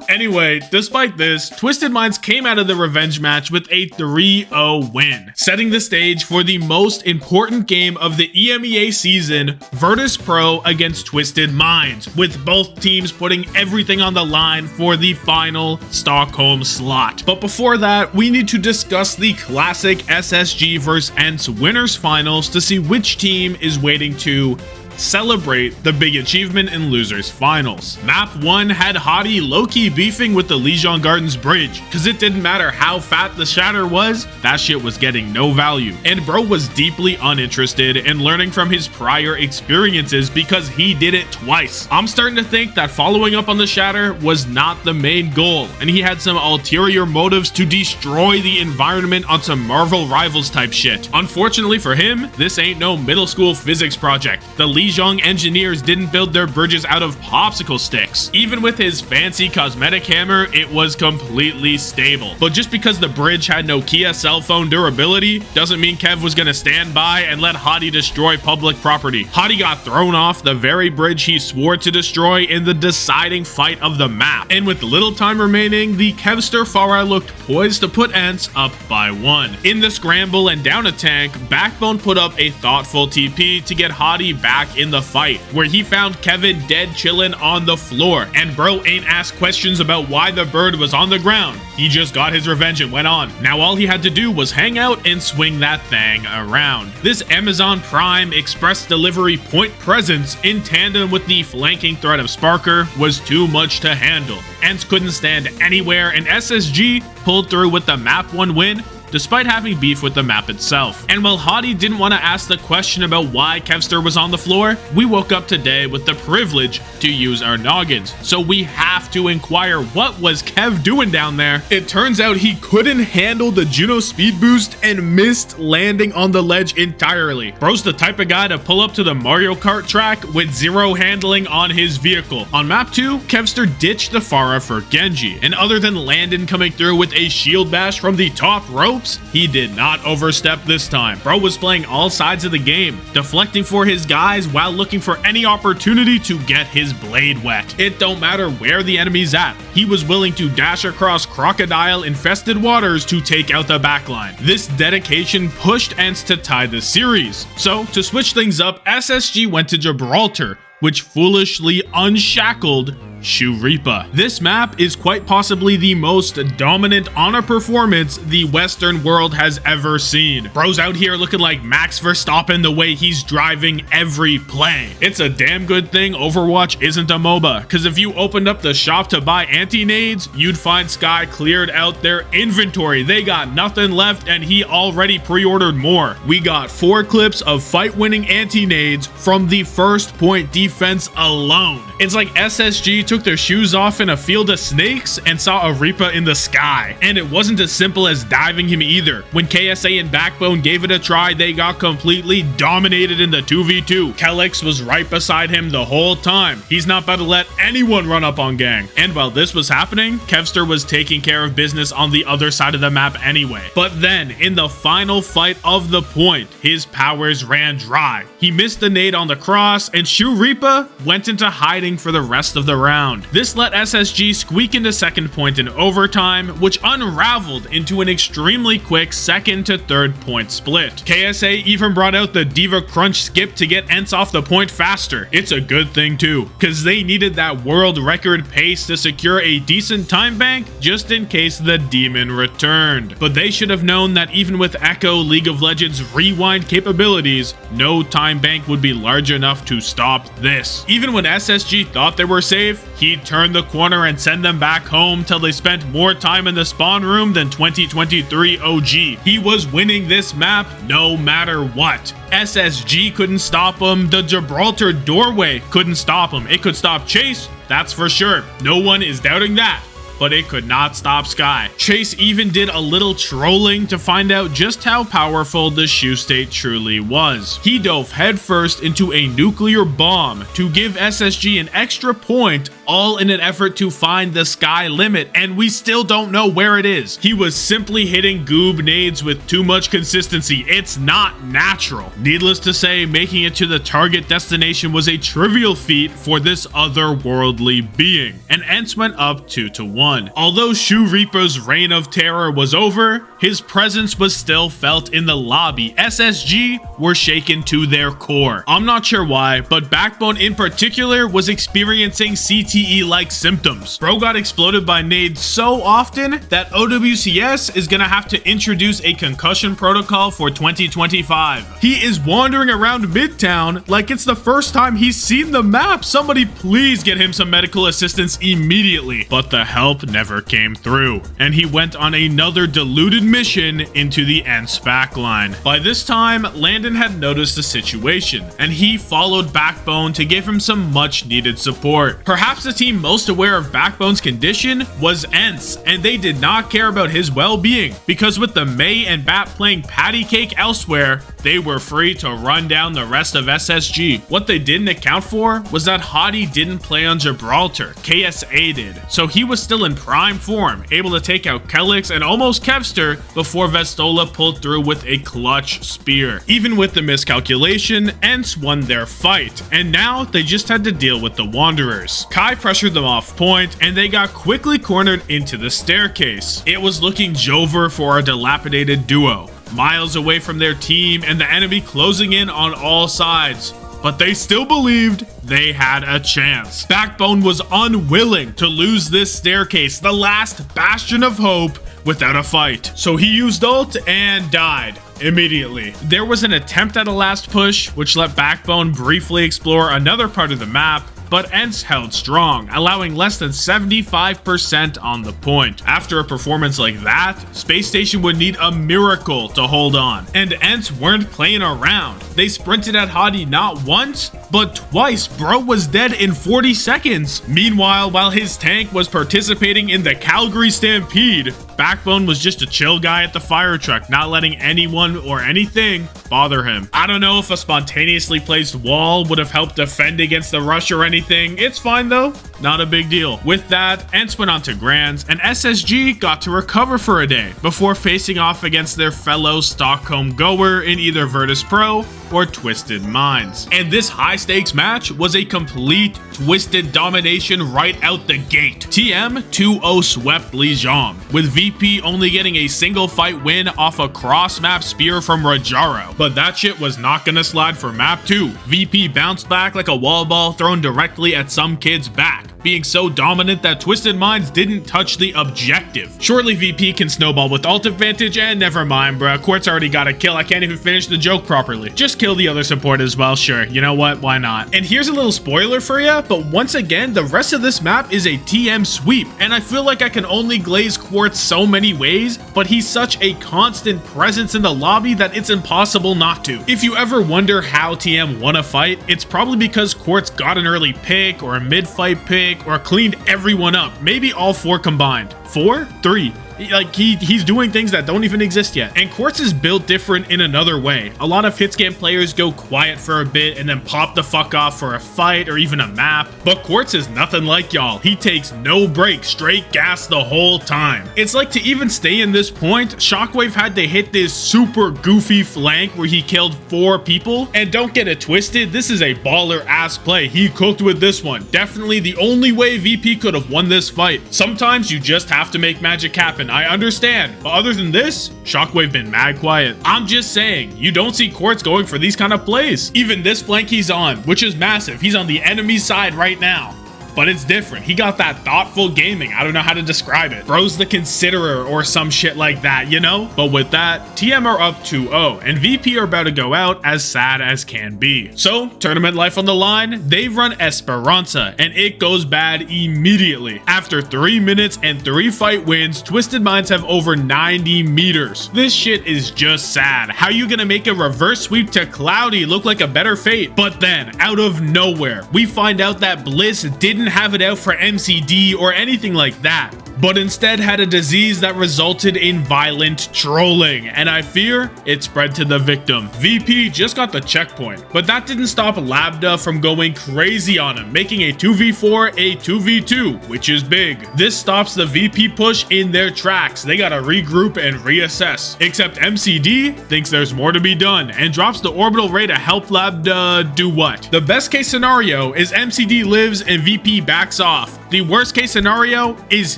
anyway, despite this, Twisted Minds came out of the revenge match with a 3-0 win, setting the stage for the most important game of the EMEA season, Virtus Pro against Twisted Minds, with both teams putting everything on the line for the final Stockholm slot. But before that, we need to discuss the classic SSG vs ENCE winners finals to see which team is waiting to celebrate the big achievement in Losers Finals. Map 1 had Hottie low-key beefing with the Lijiang Gardens bridge, cause it didn't matter how fat the shatter was, that shit was getting no value. And bro was deeply uninterested in learning from his prior experiences because he did it twice. I'm starting to think that following up on the shatter was not the main goal, and he had some ulterior motives to destroy the environment on some Marvel Rivals type shit. Unfortunately for him, this ain't no middle school physics project. The Lijiang engineers didn't build their bridges out of popsicle sticks. Even with his fancy cosmetic hammer, it was completely stable. But just because the bridge had Nokia cell phone durability doesn't mean Kev was gonna stand by and let Hottie destroy public property. Hottie got thrown off the very bridge he swore to destroy in the deciding fight of the map. And with little time remaining, the Kevster Farah looked poised to put ENCE up by 1. In the scramble and down a tank, Backbone put up a thoughtful TP to get Hottie back in the fight, where he found Kevin dead chillin' on the floor, and bro ain't asked questions about why the bird was on the ground. He just got his revenge and went on. Now all he had to do was hang out and swing that thing around. This Amazon Prime Express Delivery point presence in tandem with the flanking threat of Sparker was too much to handle. ENCE couldn't stand anywhere, and SSG pulled through with the map 1 win despite having beef with the map itself. And while Hottie didn't want to ask the question about why Kevster was on the floor, we woke up today with the privilege to use our noggins, so we have to inquire what was Kev doing down there. It turns out he couldn't handle the Juno speed boost and missed landing on the ledge entirely. Bro's the type of guy to pull up to the Mario Kart track with zero handling on his vehicle. On map 2, Kevster ditched the Farah for Genji, and other than Landon coming through with a shield bash from the top rope, he did not overstep this time. Bro was playing all sides of the game, deflecting for his guys while looking for any opportunity to get his blade wet. It don't matter where the enemy's at, he was willing to dash across crocodile-infested waters to take out the backline. This dedication pushed ENCE to tie the series. So, to switch things up, SSG went to Gibraltar, which foolishly unshackled SrPC. This map is quite possibly the most dominant honor performance the Western world has ever seen. Bro's out here looking like Max Verstappen the way he's driving every play. It's a damn good thing Overwatch isn't a MOBA, because if you opened up the shop to buy anti-nades, you'd find Sky cleared out their inventory. They got nothing left and he already pre-ordered more. We got 4 clips of fight-winning anti-nades from the first point defense alone. It's like SSG took their shoes off in a field of snakes and saw a Reaper in the sky. And it wasn't as simple as diving him either. When KSA and Backbone gave it a try, they got completely dominated in the 2v2. Kelix was right beside him the whole time. He's not about to let anyone run up on gang. And while this was happening, Kevster was taking care of business on the other side of the map anyway. But then, in the final fight of the point, his powers ran dry. He missed the nade on the cross, and SrPC went into hiding for the rest of the round. This let SSG squeak into second point in overtime, which unraveled into an extremely quick second to third point split. KSA even brought out the Diva Crunch skip to get ENCE off the point faster. It's a good thing too, because they needed that world record pace to secure a decent time bank just in case the demon returned. But they should have known that even with Echo League of Legends rewind capabilities, no time bank would be large enough to stop this. Even when SSG thought they were safe, he'd turn the corner and send them back home till they spent more time in the spawn room than 2023 OG. He was winning this map no matter what. SSG couldn't stop him. The Gibraltar doorway couldn't stop him. It could stop Chase, that's for sure. No one is doubting that. But it could not stop Sky. Chase even did a little trolling to find out just how powerful the Shoe State truly was. He dove headfirst into a nuclear bomb to give SSG an extra point, all in an effort to find the Sky limit, and we still don't know where it is. He was simply hitting goob nades with too much consistency. It's not natural. Needless to say, making it to the target destination was a trivial feat for this otherworldly being, and ENCE went up 2-1. 1. Although Shoe Reaper's reign of terror was over, his presence was still felt in the lobby. SSG were shaken to their core. I'm not sure why, but Backbone in particular was experiencing CTE-like symptoms. Bro got exploded by nades so often that OWCS is gonna have to introduce a concussion protocol for 2025. He is wandering around Midtown like it's the first time he's seen the map. Somebody please get him some medical assistance immediately. But the help never came through, and he went on another diluted mission into the ENCE backline. By this time, Landon had noticed the situation, and he followed Backbone to give him some much needed support. Perhaps the team most aware of Backbone's condition was ENCE, and they did not care about his well-being, because with the May and Bat playing patty cake elsewhere, they were free to run down the rest of SSG. What they didn't account for was that Hottie didn't play on Gibraltar, KSA did, so he was still in prime form, able to take out Kelix and almost Kevster before Vestola pulled through with a clutch spear. Even with the miscalculation, ENCE won their fight, and now they just had to deal with the Wanderers. Kai pressured them off point, and they got quickly cornered into the staircase. It was looking Jover for a dilapidated duo, miles away from their team and the enemy closing in on all sides. But they still believed they had a chance. Backbone was unwilling to lose this staircase, the last bastion of hope, without a fight. So he used ult and died immediately. There was an attempt at a last push, which let Backbone briefly explore another part of the map, but ENCE held strong, allowing less than 75% on the point. After a performance like that, Space Station would need a miracle to hold on, and ENCE weren't playing around. They sprinted at Hottie not once, but twice. Bro was dead in 40 seconds. Meanwhile, while his tank was participating in the Calgary Stampede, Backbone was just a chill guy at the fire truck, not letting anyone or anything bother him. I don't know if a spontaneously placed wall would have helped defend against the rush or anything. It's fine though, not a big deal. With that, ENCE went on to Grands, and SSG got to recover for a day before facing off against their fellow Stockholm goer in either Virtus Pro or Twisted Minds. And this high stakes match was a complete Twisted domination right out the gate. TM 2-0 swept Lijiang, with VP only getting a single fight win off a cross map spear from Rajaro. But that shit was not gonna slide for map 2. VP bounced back like a wall ball thrown directly at some kid's back, being so dominant that Twisted Minds didn't touch the objective. Shortly, VP can snowball with ult advantage, and never mind bruh, Quartz already got a kill. I can't even finish the joke properly. Just kill the other support as well, sure, you know what, why not? And here's a little spoiler for ya, but once again, the rest of this map is a TM sweep, and I feel like I can only glaze Quartz so many ways, but he's such a constant presence in the lobby that it's impossible not to. If you ever wonder how TM won a fight, it's probably because Quartz got an early pick or a mid-fight pick or cleaned everyone up, maybe all 4 combined. 4? 3. Like, he's doing things that don't even exist yet. And Quartz is built different in another way. A lot of hitscan players go quiet for a bit and then pop the fuck off for a fight or even a map. But Quartz is nothing like y'all. He takes no break, straight gas the whole time. It's like to even stay in this point, Shockwave had to hit this super goofy flank where he killed 4 people. And don't get it twisted, this is a baller ass play. He cooked with this one. Definitely the only way VP could have won this fight. Sometimes you just have to make magic happen. I understand, but other than this, Shockwave been mad quiet. I'm just saying, you don't see Quartz going for these kind of plays. Even this flank he's on, which is massive, he's on the enemy side right now. But it's different. He got that thoughtful gaming. I don't know how to describe it. Bro's the considerer or some shit like that, you know? But with that, TM are up 2-0, and VP are about to go out as sad as can be. So, tournament life on the line, they've run Esperanza, and it goes bad immediately. After 3 minutes and 3 fight wins, Twisted Minds have over 90 meters. This shit is just sad. How you gonna make a reverse sweep to Cloudy look like a better fate? But then, out of nowhere, we find out that Bliss didn't have it out for MCD or anything like that, but instead had a disease that resulted in violent trolling, and I fear it spread to the victim. VP just got the checkpoint, but that didn't stop Labda from going crazy on him, making a 2v4 a 2v2, which is big. This stops the VP push in their tracks. They gotta regroup and reassess, except MCD thinks there's more to be done and drops the orbital ray to help Labda do what? The best case scenario is MCD lives and VP backs off, The worst case scenario is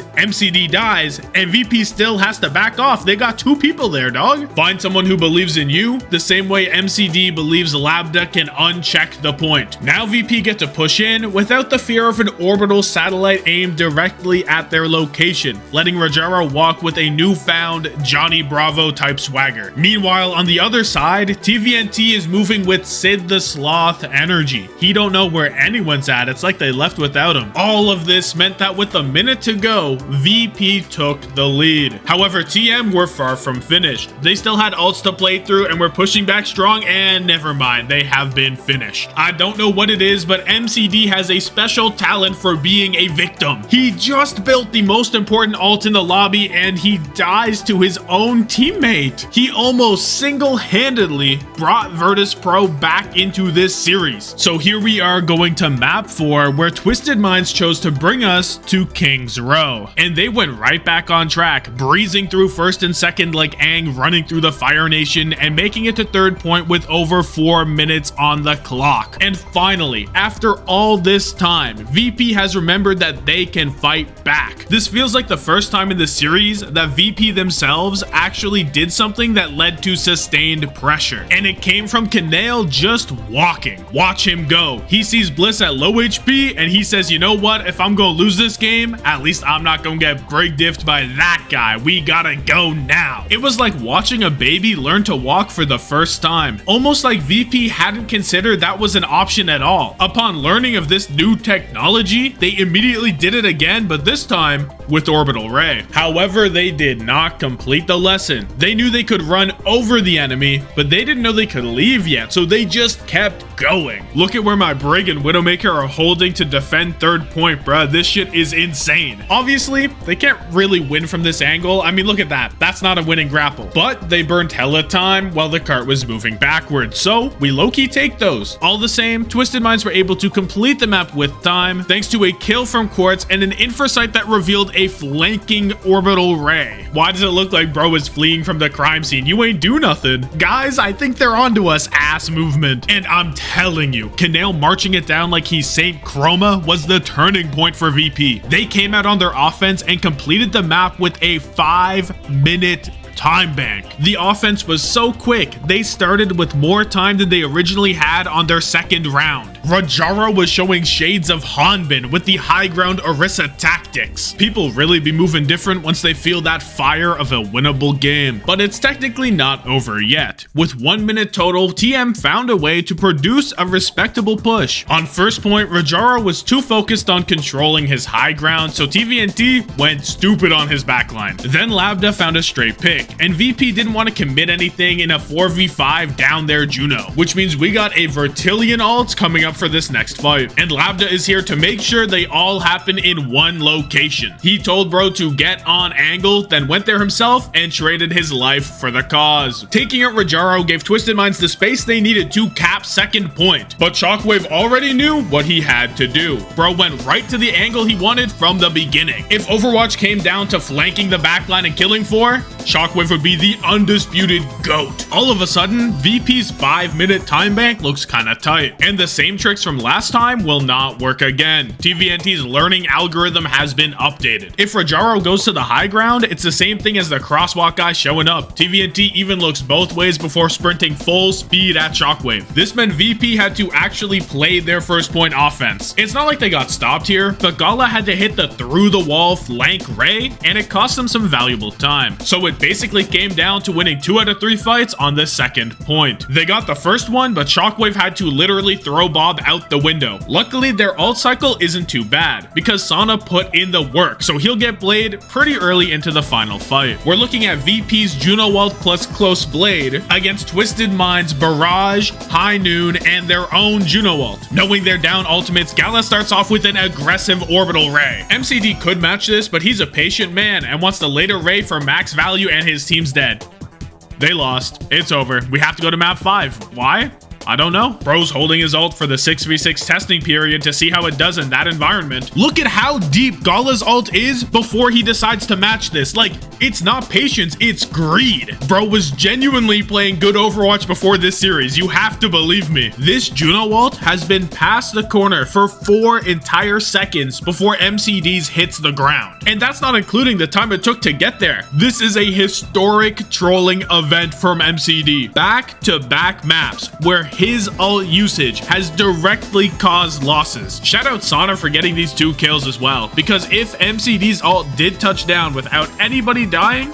MCD dies and VP still has to back off. They got 2 people there, dog. Find someone who believes in you the same way MCD believes Lambda can uncheck the point. Now VP get to push in without the fear of an orbital satellite aimed directly at their location, letting Rajaro walk with a newfound Johnny Bravo type swagger. Meanwhile, on the other side, TVNT is moving with Sid the Sloth energy. He don't know where anyone's at. It's like they left without him. All of this meant that with a minute to go, VP took the lead. However, TM were far from finished. They still had ults to play through and were pushing back strong, and never mind, they have been finished. I don't know what it is, but MCD has a special talent for being a victim. He just built the most important ult in the lobby and he dies to his own teammate. He almost single-handedly brought Virtus Pro back into this series. So here we are going to map 4, where Twisted Minds chose to bring us to King's Row. And they went right back on track, breezing through first and second like Aang, running through the Fire Nation and making it to third point with over 4 minutes on the clock. And finally, after all this time, VP has remembered that they can fight back. This feels like the first time in the series that VP themselves actually did something that led to sustained pressure. And it came from Kanale just walking. Watch him go. He sees Bliss at low HP and he says, you know what? If I'm gonna lose this game, at least I'm not gonna get break diffed by that guy. We gotta go now. It was like watching a baby learn to walk for the first time. Almost like VP hadn't considered that was an option at all. Upon learning of this new technology, they immediately did it again, but this time with Orbital Ray. However, they did not complete the lesson. They knew they could run over the enemy, but they didn't know they could leave yet, so they just kept going. Look at where my Brig and Widowmaker are holding to defend third point, bruh. This shit is insane. Obviously, they can't really win from this angle. I mean, look at that. That's not a winning grapple. But they burned hella time while the cart was moving backwards, so we low-key take those. All the same, Twisted Minds were able to complete the map with time, thanks to a kill from Quartz and an infrasight that revealed a flanking Orbital Ray. Why does it look like bro is fleeing from the crime scene? You ain't do nothing. Guys, I think they're onto us, ass movement. And I'm telling you, Kanale marching it down like he's Saint Chroma was the turning point for VP. They came out on their offense and completed the map with a 5-minute time bank. The offense was so quick, they started with more time than they originally had on their second round. Rajaro was showing shades of Hanbin with the high ground Orisa tactics. People really be moving different once they feel that fire of a winnable game. But it's technically not over yet. With 1 minute total, TM found a way to produce a respectable push. On first point, Rajaro was too focused on controlling his high ground, so TVNT went stupid on his backline. Then Lambda found a straight pick, and VP didn't want to commit anything in a 4v5 down there Juno, which means we got a Vertilion ult coming up for this next fight. And Lambda is here to make sure they all happen in one location. He told bro to get on angle, then went there himself and traded his life for the cause. Taking out Rajaro gave Twisted Minds the space they needed to cap second point, but Shockwave already knew what he had to do. Bro went right to the angle he wanted from the beginning. If Overwatch came down to flanking the backline and killing 4, Shockwave would be the undisputed GOAT. All of a sudden, VP's 5-minute time bank looks kinda tight, and the same tricks from last time will not work again. TVNT's learning algorithm has been updated. If Rajaro goes to the high ground, it's the same thing as the crosswalk guy showing up. TVNT even looks both ways before sprinting full speed at Shockwave. This meant VP had to actually play their first point offense. It's not like they got stopped here, but Gala had to hit the through the wall flank Ray, and it cost them some valuable time. So it basically came down to winning 2 out of 3 fights on the second point. They got the first one, but Shockwave had to literally throw Bob out the window. Luckily, their ult cycle isn't too bad, because Sana put in the work, so he'll get Blade pretty early into the final fight. We're looking at VP's Juno ult plus Close Blade against Twisted Minds, Barrage, High Noon, and their own Juno ult. Knowing they're down ultimates, Gala starts off with an aggressive Orbital Ray. MCD could match this, but he's a patient man and wants the later Ray for max value, and his team's dead. They lost. It's over. We have to go to map 5. Why? I don't know. Bro's holding his ult for the 6v6 testing period to see how it does in that environment. Look at how deep Gala's ult is before he decides to match this. Like, it's not patience, it's greed. Bro was genuinely playing good Overwatch before this series. You have to believe me. This Juno ult has been past the corner for 4 entire seconds before MCD's hits the ground. And that's not including the time it took to get there. This is a historic trolling event from MCD. Back-to-back maps where his ult usage has directly caused losses. Shout out Sana for getting these 2 kills as well, because if MCD's ult did touch down without anybody dying,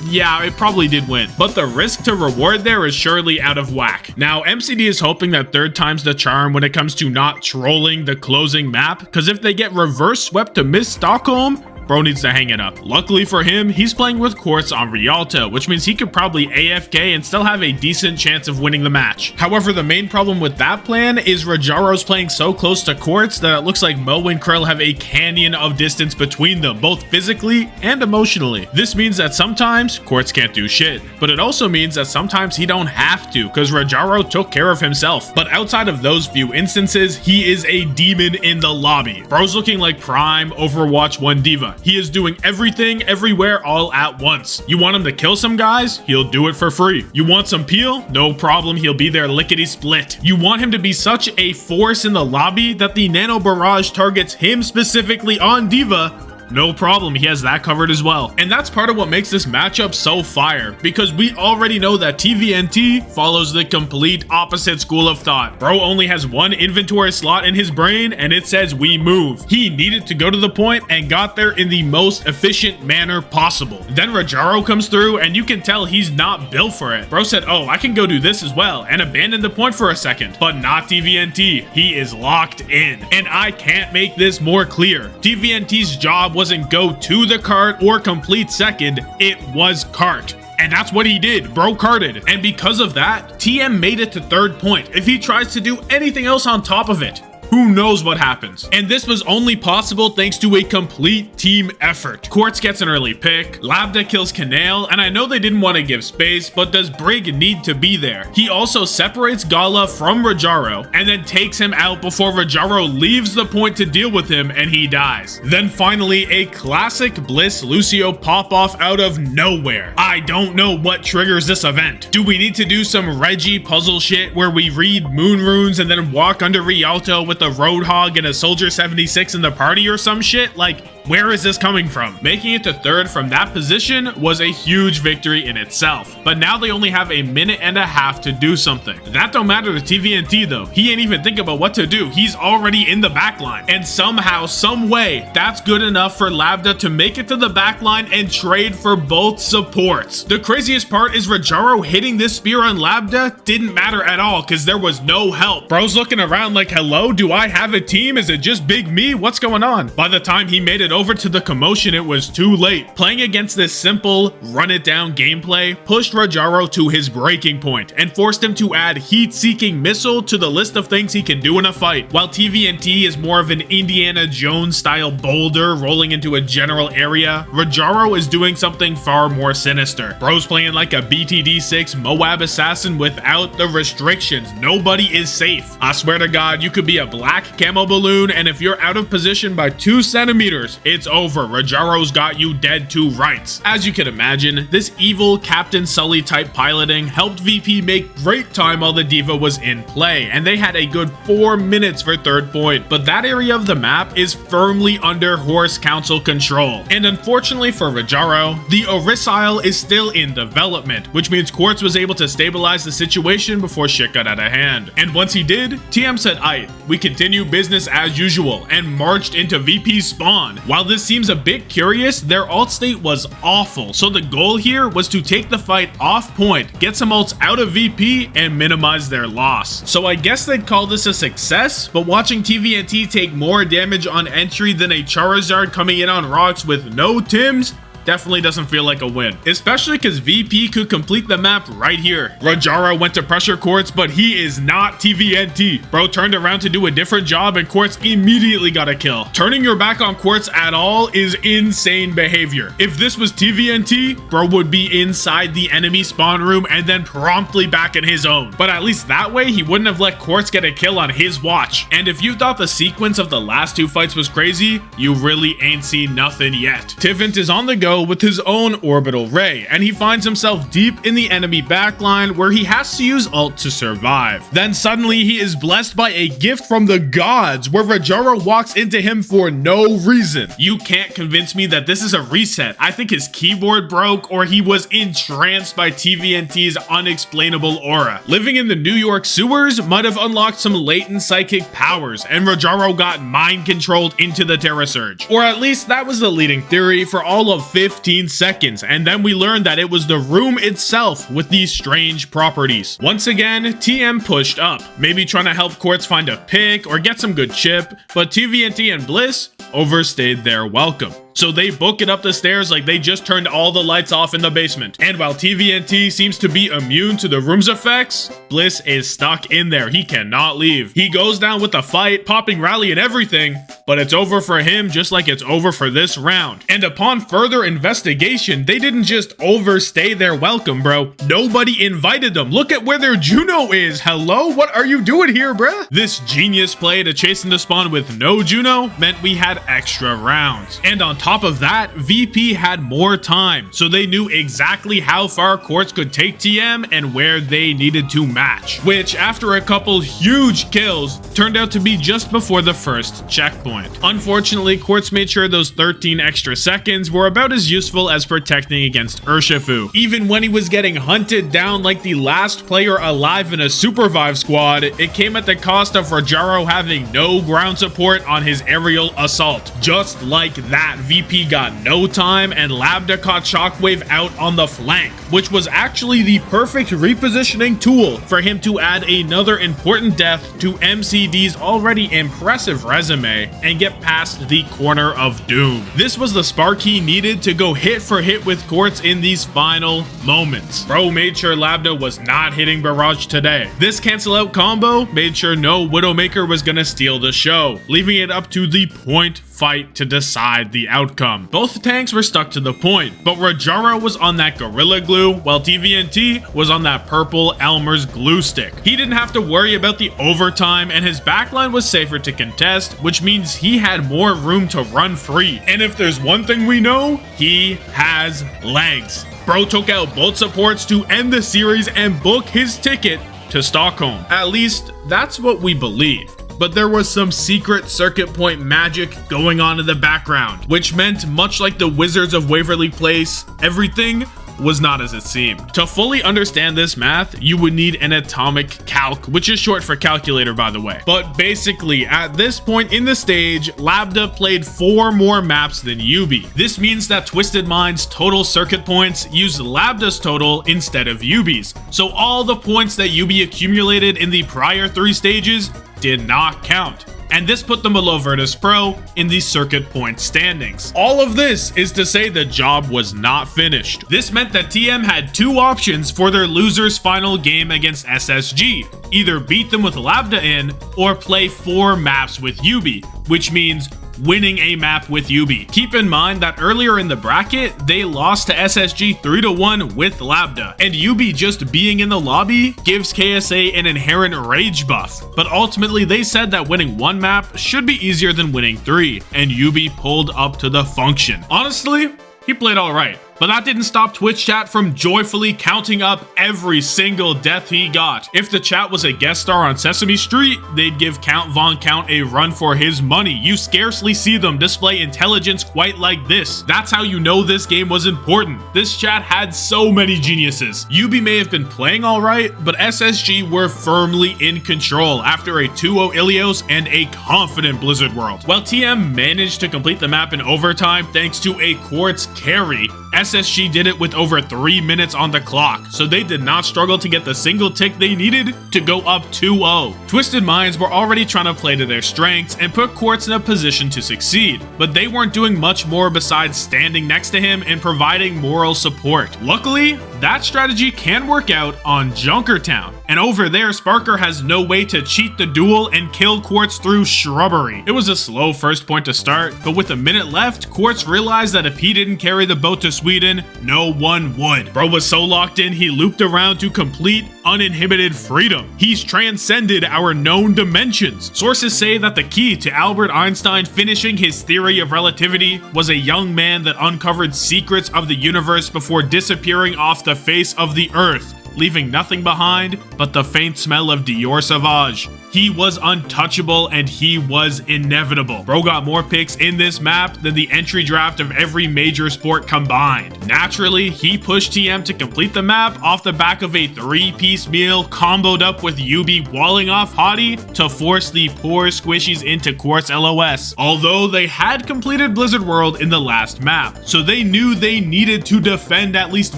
yeah, it probably did win, but the risk to reward there is surely out of whack. Now, MCD is hoping that 3rd time's the charm when it comes to not trolling the closing map, because if they get reverse swept to Miss Stockholm, bro needs to hang it up. Luckily for him, he's playing with Quartz on Rialto, which means he could probably AFK and still have a decent chance of winning the match. However, the main problem with that plan is Rajaro's playing so close to Quartz that it looks like Mo and Krill have a canyon of distance between them, both physically and emotionally. This means that sometimes Quartz can't do shit, but it also means that sometimes he don't have to, because Rajaro took care of himself. But outside of those few instances, he is a demon in the lobby. Bro's looking like prime Overwatch 1 diva. He is doing everything, everywhere, all at once. You want him to kill some guys? He'll do it for free. You want some peel? No problem, he'll be there lickety split. You want him to be such a force in the lobby that the Nano Barrage targets him specifically on Diva? No problem, he has that covered as well. And that's part of what makes this matchup so fire, because we already know that TVNT follows the complete opposite school of thought. Bro only has 1 inventory slot in his brain and it says we move. He needed to go to the point and got there in the most efficient manner possible. Then Rajaro comes through and you can tell he's not built for it. Bro said, oh, I can go do this as well, and abandoned the point for a second. But not TVNT, he is locked in. And I can't make this more clear. TVNT's job wasn't go to the cart or complete second, it was cart. And that's what he did. Bro carted. And because of that, TM made it to 3rd point. If he tries to do anything else on top of it, who knows what happens. And this was only possible thanks to a complete team effort. Quartz gets an early pick, Labda kills Canale, and I know they didn't want to give space, but does Brig need to be there? He also separates Gala from Rajaro and then takes him out before Rajaro leaves the point to deal with him and he dies. Then finally, a classic Bliss Lucio pop-off out of nowhere. I don't know what triggers this event. Do we need to do some Reggie puzzle shit where we read moon runes and then walk under Rialto with a Roadhog and a Soldier 76 in the party or some shit? Like, where is this coming from? Making it to 3rd from that position was a huge victory in itself. But now they only have a minute and a half to do something. That don't matter to TVNT though. He ain't even think about what to do. He's already in the backline. And somehow, some way, that's good enough for Labda to make it to the backline and trade for both supports. The craziest part is Rajaro hitting this spear on Labda didn't matter at all because there was no help. Bro's looking around like, hello, do I have a team? Is it just big me? What's going on? By the time he made it over to the commotion, it was too late. Playing against this simple, run it down gameplay pushed Rajaro to his breaking point and forced him to add heat-seeking missile to the list of things he can do in a fight. While TVNT is more of an Indiana Jones style boulder rolling into a general area, Rajaro is doing something far more sinister. Bro's playing like a BTD6 Moab assassin without the restrictions. Nobody is safe. I swear to God, you could be a black camo balloon, and if you're out of position by 2 centimeters, it's over. Rajaro's got you dead to rights. As you can imagine, this evil Captain Sully type piloting helped VP make great time while the Diva was in play, and they had a good 4 minutes for 3rd point. But that area of the map is firmly under Horse Council control. And unfortunately for Rajaro, the Orisile is still in development, which means Quartz was able to stabilize the situation before shit got out of hand. And once he did, TM said, "Aight, we continue business as usual," and marched into VP's spawn. While this seems a bit curious, their ult state was awful, so the goal here was to take the fight off point, get some ults out of VP, and minimize their loss. So I guess they'd call this a success, but watching TVNT take more damage on entry than a Charizard coming in on rocks with no Tims, definitely doesn't feel like a win, especially because VP could complete the map right here. Rajara went to pressure Quartz, but he is not TVNT. Bro turned around to do a different job and Quartz immediately got a kill. Turning your back on Quartz at all is insane behavior. If this was TVNT, bro would be inside the enemy spawn room and then promptly back in his own. But at least that way, he wouldn't have let Quartz get a kill on his watch. And if you thought the sequence of the last two fights was crazy, you really ain't seen nothing yet. Tivant is on the go with his own orbital ray, and he finds himself deep in the enemy backline where he has to use ult to survive. Then suddenly he is blessed by a gift from the gods where Rajara walks into him for no reason. You can't convince me that this is a reset. I think his keyboard broke or he was entranced by TVNT's unexplainable aura. Living in the New York sewers might have unlocked some latent psychic powers and Rajaro got mind controlled into the Terra Surge. Or at least that was the leading theory for all of 15 seconds, and then we learned that it was the room itself with these strange properties. Once again, TM pushed up, maybe trying to help Quartz find a pick or get some good chip, but TVNT and Bliss overstayed their welcome. So they book it up the stairs like they just turned all the lights off in the basement. And while TVNT seems to be immune to the room's effects, Bliss is stuck in there. He cannot leave. He goes down with the fight, popping rally and everything, but it's over for him just like it's over for this round. And upon further investigation, they didn't just overstay their welcome, bro. Nobody invited them. Look at where their Juno is. Hello? What are you doing here, bruh? This genius play to chase into spawn with no Juno meant we had extra rounds. And on top of that, VP had more time, so they knew exactly how far Quartz could take TM and where they needed to match, which after a couple huge kills turned out to be just before the first checkpoint. Unfortunately, Quartz made sure those 13 extra seconds were about as useful as protecting against Urshifu. Even when he was getting hunted down like the last player alive in a Supervive squad, it came at the cost of Rajaro having no ground support on his aerial assault. Just like that, VP got no time and Labda caught Shockwave out on the flank, which was actually the perfect repositioning tool for him to add another important death to MCD's already impressive resume and get past the corner of doom. This was the spark he needed to go hit for hit with Quartz in these final moments. Bro made sure Labda was not hitting Barrage today. This cancel out combo made sure no Widowmaker was gonna steal the show, leaving it up to the point fight to decide the outcome. Both tanks were stuck to the point, but Rajara was on that Gorilla Glue while TVNT was on that purple Elmer's glue stick. He didn't have to worry about the overtime and his backline was safer to contest, which means he had more room to run free. And if there's one thing we know, he has legs. Bro took out both supports to end the series and book his ticket to Stockholm. At least that's what we believe. But there was some secret circuit point magic going on in the background, which meant much like the Wizards of Waverly Place, everything was not as it seemed. To fully understand this math, you would need an atomic calc, which is short for calculator by the way. But basically, at this point in the stage, Labda played 4 more maps than Yubi. This means that Twisted Mind's total circuit points used Labda's total instead of Yubi's. So all the points that Yubi accumulated in the prior 3 stages did not count. And this put them below Virtus Pro in the circuit point standings. All of this is to say the job was not finished. This meant that TM had 2 options for their loser's final game against SSG. Either beat them with Labda in, or play 4 maps with Yubi, which means winning a map with Yubi. Keep in mind that earlier in the bracket, they lost to SSG 3-1 with Labda, and Yubi just being in the lobby gives KSA an inherent rage buff. But ultimately, they said that winning 1 map should be easier than winning 3, and Yubi pulled up to the function. Honestly, he played alright. But that didn't stop Twitch chat from joyfully counting up every single death he got. If the chat was a guest star on Sesame Street, they'd give Count Von Count a run for his money. You scarcely see them display intelligence quite like this. That's how you know this game was important. This chat had so many geniuses. Yubi may have been playing alright, but SSG were firmly in control after a 2-0 Ilios and a confident Blizzard World. While TM managed to complete the map in overtime thanks to a Quartz carry, SSG did it with over 3 minutes on the clock, so they did not struggle to get the single tick they needed to go up 2-0. Twisted Minds were already trying to play to their strengths and put Quartz in a position to succeed, but they weren't doing much more besides standing next to him and providing moral support. Luckily, that strategy can work out on Junkertown. And over there, Sparker has no way to cheat the duel and kill Quartz through shrubbery. It was a slow first point to start, but with a minute left, Quartz realized that if he didn't carry the boat to Sweden, no one would. Bro was so locked in, he looped around to complete uninhibited freedom. He's transcended our known dimensions. Sources say that the key to Albert Einstein finishing his theory of relativity was a young man that uncovered secrets of the universe before disappearing off the face of the earth, leaving nothing behind but the faint smell of Dior Sauvage. He was untouchable and he was inevitable. Bro got more picks in this map than the entry draft of every major sport combined. Naturally, he pushed TM to complete the map off the back of a 3-piece meal comboed up with UB walling off Hottie to force the poor squishies into Quartz LOS. Although they had completed Blizzard World in the last map, so they knew they needed to defend at least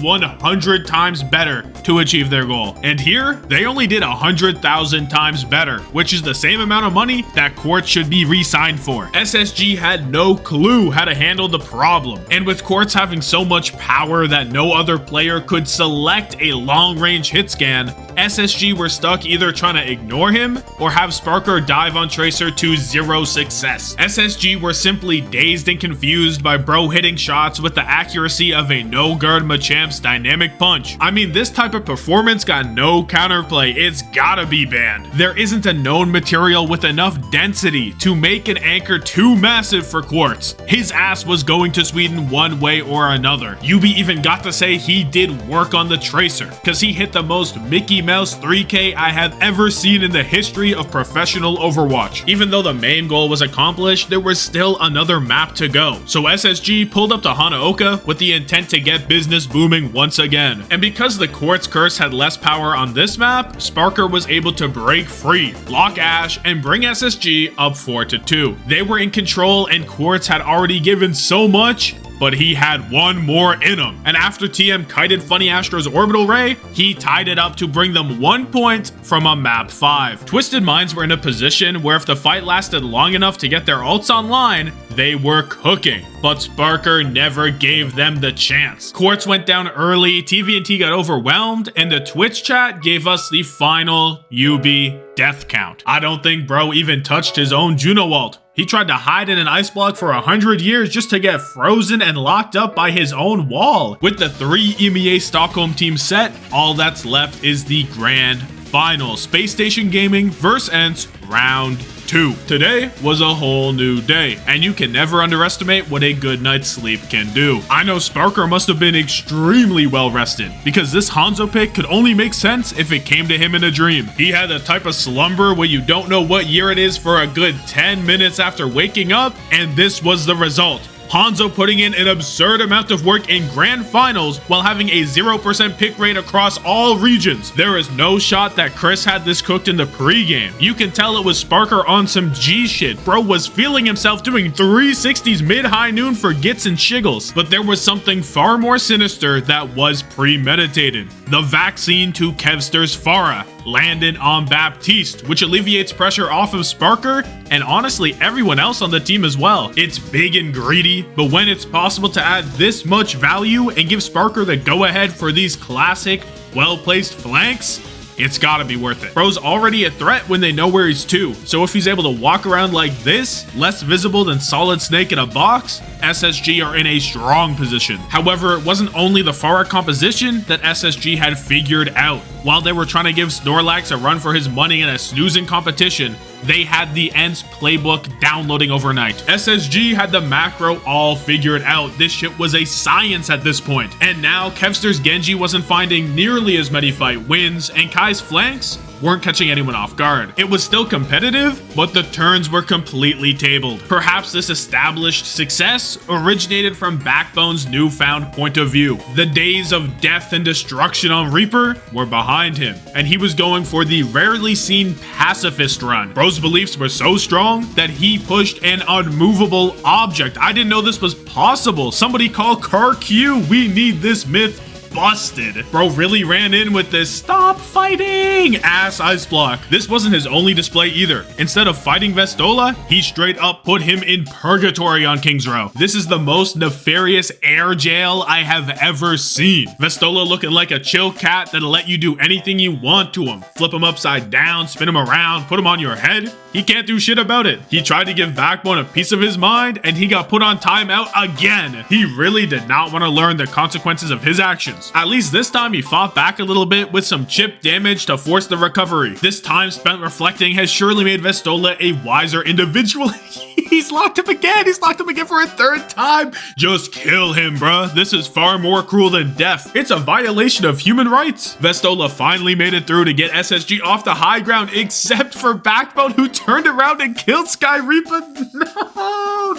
100 times better to achieve their goal. And here, they only did 100,000 times better, which is the same amount of money that Quartz should be re-signed for. SSG had no clue how to handle the problem, and with Quartz having so much power that no other player could select a long-range hit scan, SSG were stuck either trying to ignore him or have Sparker dive on Tracer to 0 success. SSG were simply dazed and confused by Bro hitting shots with the accuracy of a no-guard Machamp's dynamic punch. I mean, this type of performance got no counterplay. It's gotta be banned. There isn't a known material with enough density to make an anchor too massive for Quartz. His ass was going to Sweden one way or another. UB even got to say he did work on the Tracer, cause he hit the most Mickey Mouse 3K I have ever seen in the history of professional Overwatch. Even though the main goal was accomplished, there was still another map to go. So SSG pulled up to Hanaoka with the intent to get business booming once again. And because the Quartz curse had less power on this map, Sparker was able to break free, lock Ash, and bring SSG up 4-2. They were in control and Quartz had already given so much, but he had one more in him. And after TM kited Funny Astro's orbital ray, he tied it up to bring them 1 point from a map 5. Twisted Minds were in a position where if the fight lasted long enough to get their ults online, they were cooking, but Sparker never gave them the chance. Quartz went down early, TVNT got overwhelmed, and the Twitch chat gave us the final UB death count. I don't think Bro even touched his own Juno ult. He tried to hide in an ice block for 100 years just to get frozen and locked up by his own wall. With the 3 EMEA Stockholm teams set, all that's left is the grand final. Space Station Gaming vs ENCE Round 2. Today was a whole new day, and you can never underestimate what a good night's sleep can do. I know Sparker must have been extremely well rested, because this Hanzo pick could only make sense if it came to him in a dream. He had the type of slumber where you don't know what year it is for a good 10 minutes after waking up, and this was the result. Hanzo putting in an absurd amount of work in grand finals while having a 0% pick rate across all regions. There is no shot that Chris had this cooked in the pregame. You can tell it was Sparker on some G shit. Bro was feeling himself doing 360s mid-high noon for gits and shiggles. But there was something far more sinister that was premeditated. The vaccine to Kevster's Pharah landed on Baptiste, which alleviates pressure off of Sparker and honestly everyone else on the team as well. It's big and greedy, but when it's possible to add this much value and give Sparker the go-ahead for these classic, well-placed flanks, it's gotta be worth it. Bro's already a threat when they know where he's to, so if he's able to walk around like this, less visible than Solid Snake in a box, SSG are in a strong position. However, it wasn't only the Pharah composition that SSG had figured out. While they were trying to give Snorlax a run for his money in a snoozing competition, they had the ENCE playbook downloading overnight. SSG had the macro all figured out. This shit was a science at this point. And now Kevster's Genji wasn't finding nearly as many fight wins, and Kai's flanks weren't catching anyone off guard. It was still competitive, but the turns were completely tabled. Perhaps this established success originated from Backbone's newfound point of view. The days of death and destruction on Reaper were behind him, and he was going for the rarely seen pacifist run. Bro's beliefs were so strong that he pushed an unmovable object. I didn't know this was possible. Somebody call Car Q. We need this myth busted. Bro really ran in with this "stop fighting" ass ice block. This wasn't his only display either. Instead of fighting Vestola, he straight up put him in purgatory on King's Row. This is the most nefarious air jail I have ever seen. Vestola looking like a chill cat that'll let you do anything you want to him. Flip him upside down, spin him around, put him on your head. He can't do shit about it. He tried to give Backbone a piece of his mind and he got put on timeout again. He really did not want to learn the consequences of his actions. At least this time he fought back a little bit with some chip damage to force the recovery. This time spent reflecting has surely made Vestola a wiser individual. He's locked him again. He's locked him again for a third time. Just kill him, bruh. This is far more cruel than death. It's a violation of human rights. Vestola finally made it through to get SSG off the high ground, except for Backbone, who turned around and killed Sky Reaper.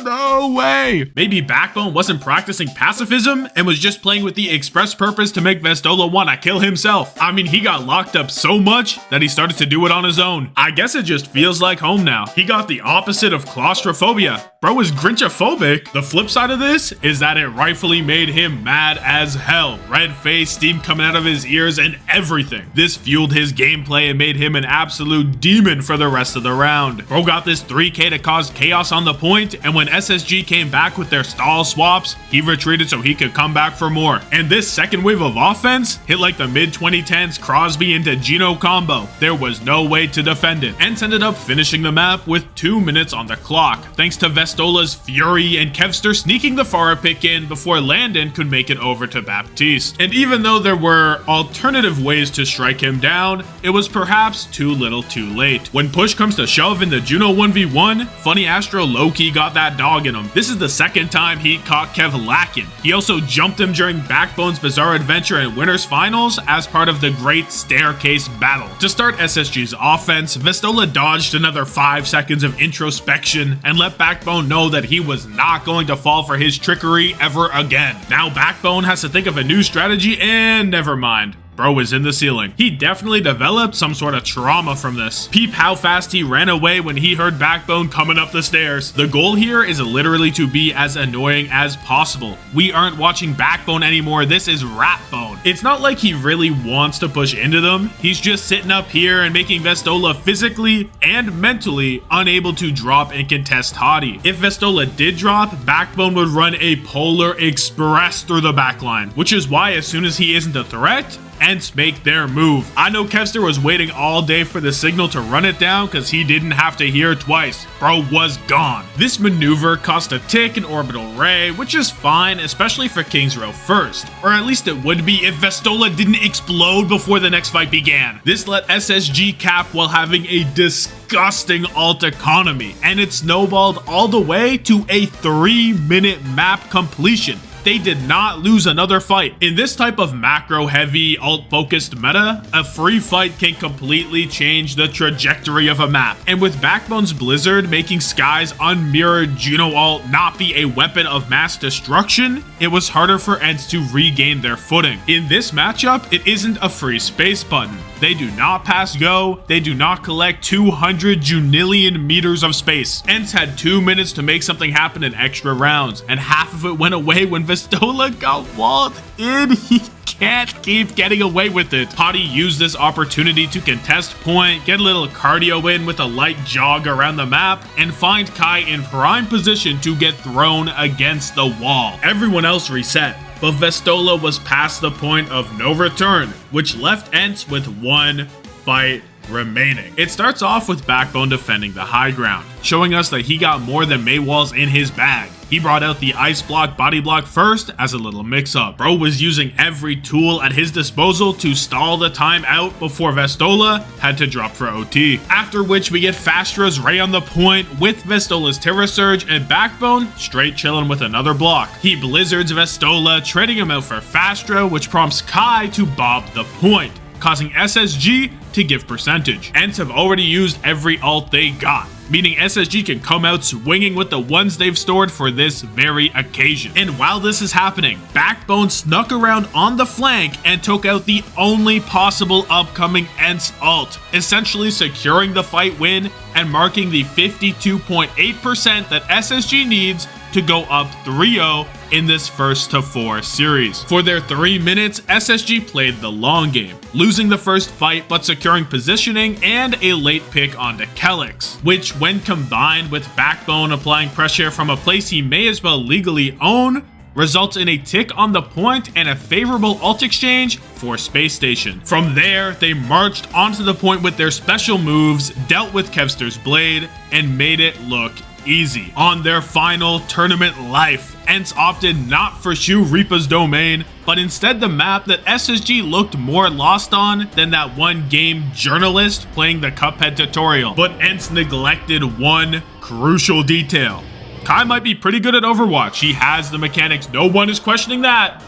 No way. Maybe Backbone wasn't practicing pacifism and was just playing with the express purpose to make Vestola want to kill himself. I mean, he got locked up so much that he started to do it on his own. I guess it just feels like home now. He got the opposite of claustrophobia. Bro is grinchophobic. The flip side of this is that it rightfully made him mad as hell. Red face, steam coming out of his ears, and everything. This fueled his gameplay and made him an absolute demon for the rest of the round. Bro got this 3k to cause chaos on the point, and when SSG came back with their stall swaps, he retreated so he could come back for more. And this second wave of offense hit like the mid-2010s Crosby into Geno combo. There was no way to defend it. ENCE ended up finishing the map with 2 minutes on the clock, thanks to Vestola's fury and Kevster sneaking the Pharah pick in before Landon could make it over to Baptiste. And even though there were alternative ways to strike him down, it was perhaps too little too late. When push comes to shove in the Juno 1v1, Funny Astro low-key got that dog in him. This is the second time he caught Kev lacking. He also jumped him during Backbone's Bizarre Adventure and Winners Finals as part of the Great Staircase Battle. To start SSG's offense, Vestola dodged another 5 seconds of introspection and let Backbone know that he was not going to fall for his trickery ever again. Now Backbone has to think of a new strategy, and never mind. Bro is in the ceiling. He definitely developed some sort of trauma from this. Peep how fast he ran away when he heard Backbone coming up the stairs. The goal here is literally to be as annoying as possible. We aren't watching Backbone anymore. This is Ratbone. It's not like he really wants to push into them. He's just sitting up here and making Vestola physically and mentally unable to drop and contest Hottie. If Vestola did drop, Backbone would run a Polar Express through the backline, which is why as soon as he isn't a threat, ENCE make their move. I know Kevster was waiting all day for the signal to run it down because he didn't have to hear twice. Bro was gone. This maneuver cost a tick and orbital ray, which is fine, especially for King's Row first. Or at least it would be if Vestola didn't explode before the next fight began. This let SSG cap while having a disgusting alt economy, and it snowballed all the way to a 3-minute map completion. They did not lose another fight. In this type of macro-heavy, alt-focused meta, a free fight can completely change the trajectory of a map. And with Backbone's Blizzard making Sky's unmirrored Juno ult not be a weapon of mass destruction, it was harder for ENCE to regain their footing. In this matchup, it isn't a free space button. They do not pass go, they do not collect 200 junillion meters of space. ENCE had 2 minutes to make something happen in extra rounds, and half of it went away when Vestola got walled in. He can't keep getting away with it. Hottie used this opportunity to contest point, get a little cardio in with a light jog around the map, and find Kai in prime position to get thrown against the wall. Everyone else reset, but Vestola was past the point of no return, which left ENCE with one fight remaining. It starts off with Backbone defending the high ground, showing us that he got more than Maywalls in his bag. He brought out the ice block body block first as a little mix-up. Bro was using every tool at his disposal to stall the time out before Vestola had to drop for OT. After which we get Fastra's Ray on the point with Vestola's Terra Surge, and Backbone straight chilling with another block. He blizzards Vestola, trading him out for Fastra, which prompts Kai to bob the point, causing SSG to give percentage. ENCE have already used every ult they got, meaning SSG can come out swinging with the ones they've stored for this very occasion. And while this is happening, Backbone snuck around on the flank and took out the only possible upcoming ENCE ult, essentially securing the fight win and marking the 52.8% that SSG needs to go up 3-0 in this first to 4 series. For their 3 minutes, SSG played the long game, losing the first fight but securing positioning and a late pick onto Kalos, which when combined with Backbone applying pressure from a place he may as well legally own, results in a tick on the point and a favorable ult exchange for Space Station. From there, they marched onto the point with their special moves, dealt with Kevster's blade, and made it look easy. On their final tournament life, ENCE opted not for Shu Reapa's domain, but instead the map that SSG looked more lost on than that one game journalist playing the Cuphead tutorial. But ENCE neglected one crucial detail. Kai might be pretty good at Overwatch, he has the mechanics, no one is questioning that,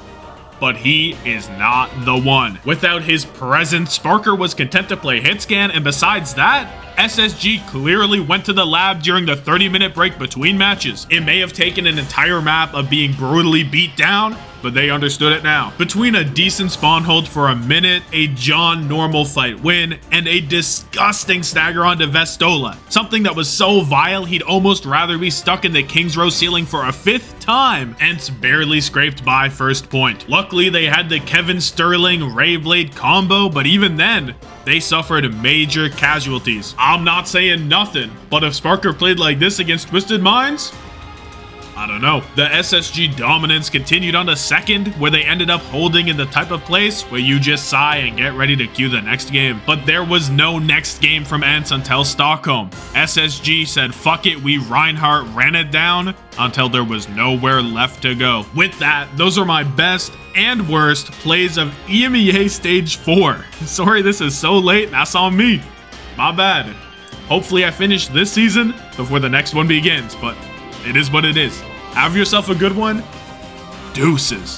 but he is not the one. Without his presence, Sparker was content to play hitscan, and besides that, SSG clearly went to the lab during the 30-minute break between matches. It may have taken an entire map of being brutally beat down, but they understood it now. Between a decent spawn hold for a minute, a John normal fight win, and a disgusting stagger onto Vestola, something that was so vile he'd almost rather be stuck in the King's Row ceiling for a 5th time, ENCE barely scraped by first point. Luckily, they had the Kevin Sterling Ray Blade combo, but even then, they suffered major casualties. I'm not saying nothing, but if Sparker played like this against Twisted Minds, I don't know. The SSG dominance continued on to second, where they ended up holding in the type of place where you just sigh and get ready to cue the next game. But there was no next game from ENCE until Stockholm. SSG said fuck it, we Reinhardt ran it down until there was nowhere left to go. With that, those are my best and worst plays of EMEA Stage 4. Sorry this is so late, that's on me. My bad. Hopefully I finish this season before the next one begins, but it is what it is. Have yourself a good one. Deuces.